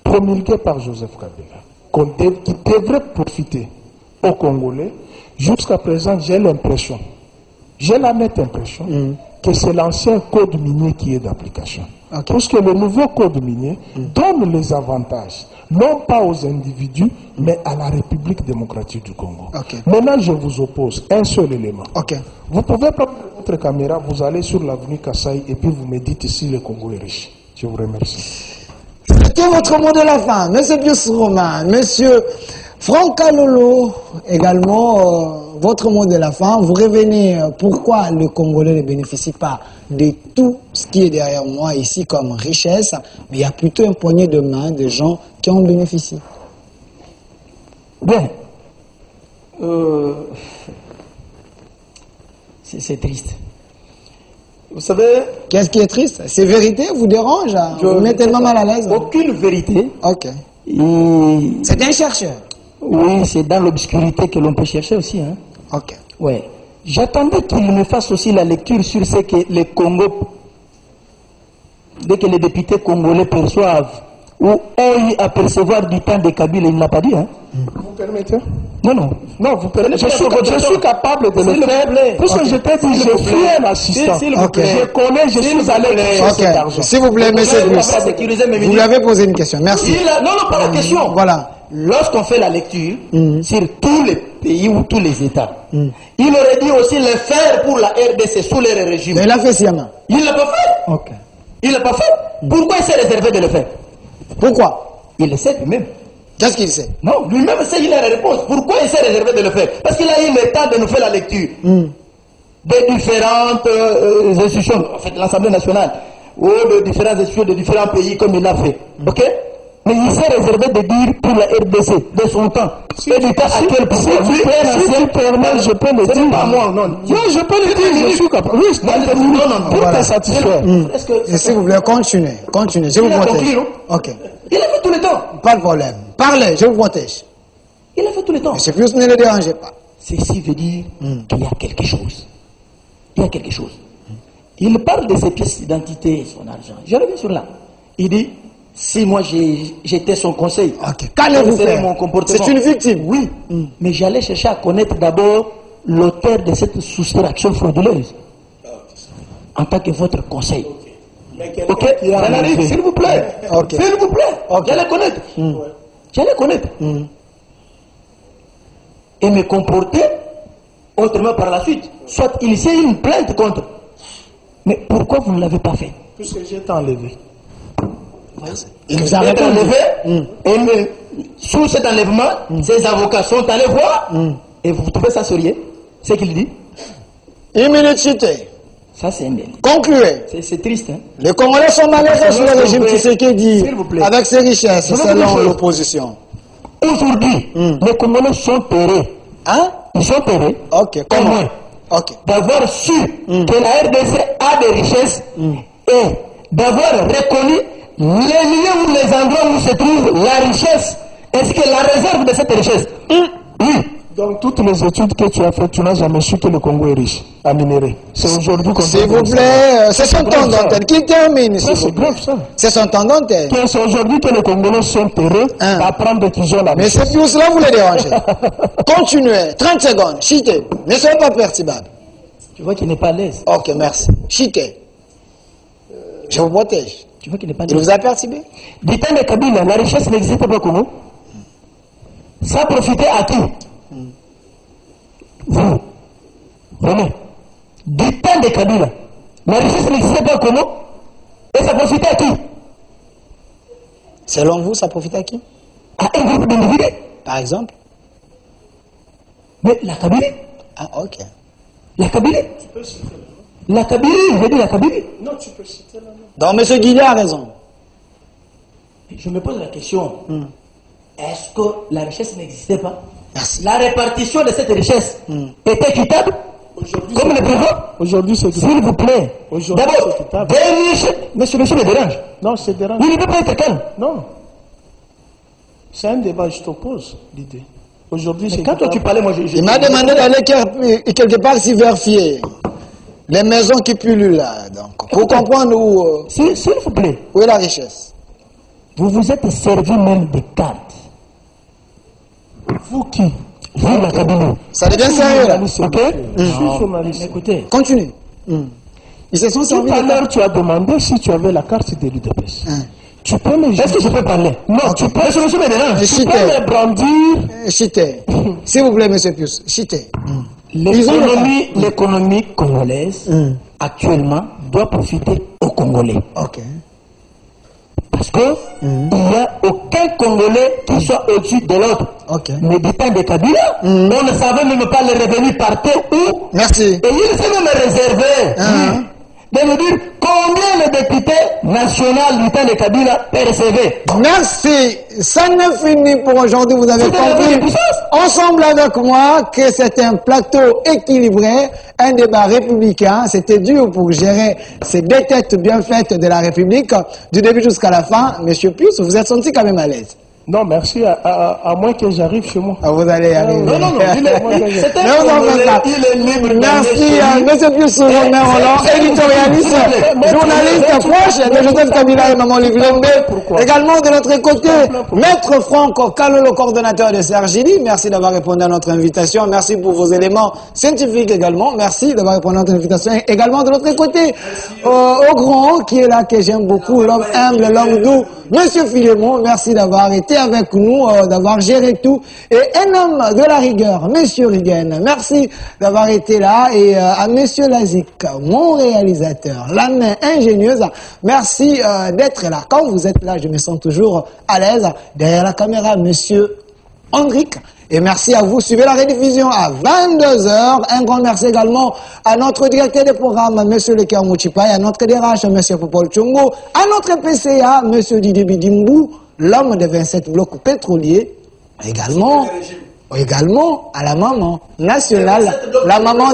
[SPEAKER 2] promulgué par Joseph Kabila, qui devrait profiter aux Congolais, jusqu'à présent, j'ai la nette impression que c'est l'ancien code minier qui est d'application.
[SPEAKER 1] Okay.
[SPEAKER 2] Parce que le nouveau code minier donne les avantages, non pas aux individus, mais à la République démocratique du Congo.
[SPEAKER 1] Okay.
[SPEAKER 2] Maintenant, je vous oppose un seul élément.
[SPEAKER 1] Ok.
[SPEAKER 2] Vous pouvez prendre votre caméra, vous allez sur l'avenue Kassai et puis vous me dites si le Congo est riche. Je vous remercie.
[SPEAKER 1] C'était votre mot de la fin, Monsieur Pius Romain, Monsieur Franck Kalolo, également votre mot de la fin. Vous revenez pourquoi le Congolais ne bénéficie pas de tout ce qui est derrière moi ici comme richesse, mais il y a plutôt un poignet de main de gens qui en bénéficient.
[SPEAKER 3] Bien. C'est triste. Vous savez...
[SPEAKER 1] Qu'est-ce qui est triste? C'est vérité, vous dérange? Vous mettez tellement mal à l'aise?
[SPEAKER 3] Aucune vérité.
[SPEAKER 1] Ok. C'est un chercheur.
[SPEAKER 3] Oui, c'est dans l'obscurité que l'on peut chercher aussi. Hein.
[SPEAKER 1] Ok.
[SPEAKER 3] Ouais. J'attendais qu'il me fasse aussi la lecture sur ce que les Congo, dès que les députés congolais perçoivent ou ont eu à percevoir du temps de Kabila, il ne l'a pas dit. Hein.
[SPEAKER 2] Vous permettez?
[SPEAKER 3] Non, non.
[SPEAKER 2] Non, vous permettez. Je suis capable de le faire. Parce que je t'ai dit, je suis un assistant. Je connais, je suis allé chercher cet argent.
[SPEAKER 1] S'il vous plaît, monsieur Bruce, vous lui avez posé une question. Merci.
[SPEAKER 3] Non, non, pas la question.
[SPEAKER 1] Voilà.
[SPEAKER 3] Lorsqu'on fait la lecture sur tous les pays ou tous les États, il aurait dit aussi le faire pour la RDC sous les régimes.
[SPEAKER 1] Mais il a fait sciemment.
[SPEAKER 3] Il ne l'a pas fait.
[SPEAKER 1] Ok.
[SPEAKER 3] Il ne l'a pas fait. Pourquoi il s'est réservé de le faire?
[SPEAKER 1] Pourquoi?
[SPEAKER 3] Il le sait lui-même.
[SPEAKER 1] Qu'est-ce qu'il sait?
[SPEAKER 3] Non, lui-même sait, il a la réponse. Pourquoi il s'est réservé de le faire? Parce qu'il a eu le temps de nous faire la lecture des différentes institutions, en fait l'Assemblée nationale, ou de différentes institutions de différents pays comme il l'a fait. Ok? Mais il s'est réservé de dire pour la RDC, de son temps. Et du temps à quel point.
[SPEAKER 2] Si tu permets, je peux le dire.
[SPEAKER 3] Pas moi, non.
[SPEAKER 2] Non, je peux le dire, je suis capable. Oui, non, pour te satisfaire.
[SPEAKER 1] Et s'il vous plaît, continuez. Continuez, je vous protège. Ok.
[SPEAKER 3] Il a fait tout le temps.
[SPEAKER 1] Pas de problème. Parlez, je vous protège.
[SPEAKER 3] Il a fait tout le temps.
[SPEAKER 1] Monsieur Pius, ne le dérangez pas.
[SPEAKER 3] Ceci veut dire qu'il y a quelque chose. Il y a quelque chose. Il parle de ses pièces d'identité, son argent. Je reviens sur là. Il dit, si moi j'étais son conseil,
[SPEAKER 1] qu'allez-vous
[SPEAKER 3] faire
[SPEAKER 1] faire?
[SPEAKER 3] mon comportement?
[SPEAKER 1] C'est une victime.
[SPEAKER 3] Oui, mais j'allais chercher à connaître d'abord l'auteur de cette soustraction frauduleuse en tant que votre conseil. Ok, s'il vous plaît.
[SPEAKER 1] Okay.
[SPEAKER 3] S'il vous plaît. J'allais connaître. J'allais connaître. Et me comporter autrement par la suite. Soit initier une plainte contre. Mais pourquoi vous ne l'avez pas fait?
[SPEAKER 2] Puisque j'ai été enlevé.
[SPEAKER 1] Il nous a répondu.
[SPEAKER 3] Et sous cet enlèvement, ses avocats sont allés voir. Et vous trouvez ça sérieux? Ce qu'il dit?
[SPEAKER 1] Immunité.
[SPEAKER 3] Ça, c'est un délit.
[SPEAKER 1] Concluez.
[SPEAKER 3] C'est triste. Hein?
[SPEAKER 1] Les Congolais sont malheureux sur le régime Tshisekedi
[SPEAKER 3] S'il vous plaît.
[SPEAKER 1] avec ses richesses, selon l'opposition.
[SPEAKER 3] Aujourd'hui, les Congolais sont terrés.
[SPEAKER 1] Hein?
[SPEAKER 3] Ils sont terrés.
[SPEAKER 1] Ok, comment? Ok.
[SPEAKER 3] D'avoir su que la RDC a des richesses et d'avoir reconnu les lieux ou les endroits où se trouve la richesse ainsi que la réserve de cette richesse. Oui.
[SPEAKER 2] Donc toutes les études que tu as faites, tu n'as jamais su que le Congo est riche à minerai. C'est aujourd'hui qu'on...
[SPEAKER 1] S'il vous plaît, c'est son temps d'antenne. Qui termine, s'il vous
[SPEAKER 2] C'est
[SPEAKER 1] plaît?
[SPEAKER 2] grave ça.
[SPEAKER 1] C'est son temps d'antenne.
[SPEAKER 2] C'est aujourd'hui que les Congolais sont terrés à prendre qu'ils ont la
[SPEAKER 1] Mais
[SPEAKER 2] richesse.
[SPEAKER 1] c'est plus cela, vous les dérangez. Continuez. 30 secondes. Chitez. Ne soyez pas perturbable.
[SPEAKER 3] Tu vois qu'il n'est pas à l'aise.
[SPEAKER 1] Ok, merci. Chitez. Je vous protège.
[SPEAKER 3] Tu vois qu'il n'est pas à
[SPEAKER 1] Il
[SPEAKER 3] l'aise.
[SPEAKER 1] vous a perturbé?
[SPEAKER 3] Du temps de Kabila, la richesse n'existait pas au Congo. Ça profitait à qui? Vous. Venez. Du temps de Kabila, la richesse n'existait pas au Congo. Et ça profitait à qui?
[SPEAKER 1] Selon vous, ça profite à qui?
[SPEAKER 3] À un groupe d'individus.
[SPEAKER 1] Par exemple?
[SPEAKER 3] Mais la Kabylie.
[SPEAKER 1] Ah, ok.
[SPEAKER 3] La Kabylie. La Kabylie, je veux dire la Kabylie.
[SPEAKER 2] Non, tu peux citer là.
[SPEAKER 1] Donc, M. Guillet a raison.
[SPEAKER 3] Je me pose la question. Est-ce que la richesse n'existait pas?
[SPEAKER 1] Merci.
[SPEAKER 3] La répartition de cette richesse est équitable? Comme le président.
[SPEAKER 2] Aujourd'hui, c'est
[SPEAKER 3] S'il vous plaît.
[SPEAKER 2] Aujourd'hui,
[SPEAKER 3] D'abord,
[SPEAKER 2] c'est équitable.
[SPEAKER 3] monsieur me dérange.
[SPEAKER 2] Non, c'est dérange.
[SPEAKER 3] Il ne peut pas être calme.
[SPEAKER 2] Non. C'est un débat, je t'oppose l'idée. Aujourd'hui, c'est
[SPEAKER 3] Quand toi tu parlais, moi
[SPEAKER 1] Il m'a demandé d'aller quelque part s'y vérifier. Les maisons qui pullulent là. Donc, pour comprendre
[SPEAKER 3] S'il vous plaît,
[SPEAKER 1] où est la richesse.
[SPEAKER 3] vous vous êtes servi même des cartes.
[SPEAKER 2] Vous qui?
[SPEAKER 3] Vous, la cabinet.
[SPEAKER 1] Ça devient sérieux là.
[SPEAKER 3] Ok?
[SPEAKER 2] Je suis journaliste.
[SPEAKER 3] Écoutez,
[SPEAKER 1] Continue. Ils se sont
[SPEAKER 2] Tout
[SPEAKER 1] servis
[SPEAKER 2] à
[SPEAKER 1] de
[SPEAKER 2] l'heure, tu as demandé si tu avais la carte de l'UDPS. Tu peux me
[SPEAKER 3] est-ce que je peux parler?
[SPEAKER 2] Non, tu peux,
[SPEAKER 3] Monsieur me dérange.
[SPEAKER 2] tu peux me brandir.
[SPEAKER 1] Chité. S'il vous plaît, monsieur Pius. Chité. Ils ont
[SPEAKER 3] L'économie congolaise, actuellement, doit profiter aux Congolais.
[SPEAKER 1] Ok.
[SPEAKER 3] Parce que il n'y a aucun Congolais qui soit au-dessus de l'autre.
[SPEAKER 1] Ok.
[SPEAKER 3] Mais du temps de Kabila, on ne savait même pas les revenus partir où.
[SPEAKER 1] Merci.
[SPEAKER 3] Et il s'est même réservé de nous dire combien le député national du temps de Kabila percevait.
[SPEAKER 1] Merci. Ça ne finit pour aujourd'hui. Vous avez compris. Ensemble avec moi que c'est un plateau équilibré, un débat républicain. C'était dur pour gérer ces deux têtes bien faites de la République du début jusqu'à la fin. Monsieur Pius, vous êtes senti quand même à l'aise?
[SPEAKER 2] Non, merci, à moins que j'arrive chez moi.
[SPEAKER 1] Ah, vous allez y arriver.
[SPEAKER 3] Non, il est, c'est un
[SPEAKER 1] Non, non,
[SPEAKER 3] Congolais,
[SPEAKER 1] pas ça.
[SPEAKER 3] il est libre.
[SPEAKER 1] Merci, monsieur Pius Romain Roland, éditorialiste, journaliste proche de Joseph Kabila et Maman Livlembe. Également de notre côté, Maître Franck Kalo, le coordonnateur de Sergili. Merci d'avoir répondu à notre invitation. Merci pour vos éléments scientifiques également. Merci d'avoir répondu à notre invitation. Également de l'autre côté, au grand qui est là, que j'aime beaucoup, l'homme humble, l'homme doux, monsieur Philémon. Merci d'avoir été avec nous, d'avoir géré tout. Et un homme de la rigueur, monsieur Rigen, merci d'avoir été là. Et à monsieur Lazik, mon réalisateur, la main ingénieuse, merci d'être là. Quand vous êtes là, je me sens toujours à l'aise. Derrière la caméra, monsieur Andric. Et merci à vous. Suivez la rediffusion à 22h. Un grand merci également à notre directeur de programme, M. Leker Mouchipa, et à notre DRH, M. Popol Chungo, à notre PCA, M. Didier Bidimbu, l'homme de 27 blocs pétroliers, également à la maman nationale, la maman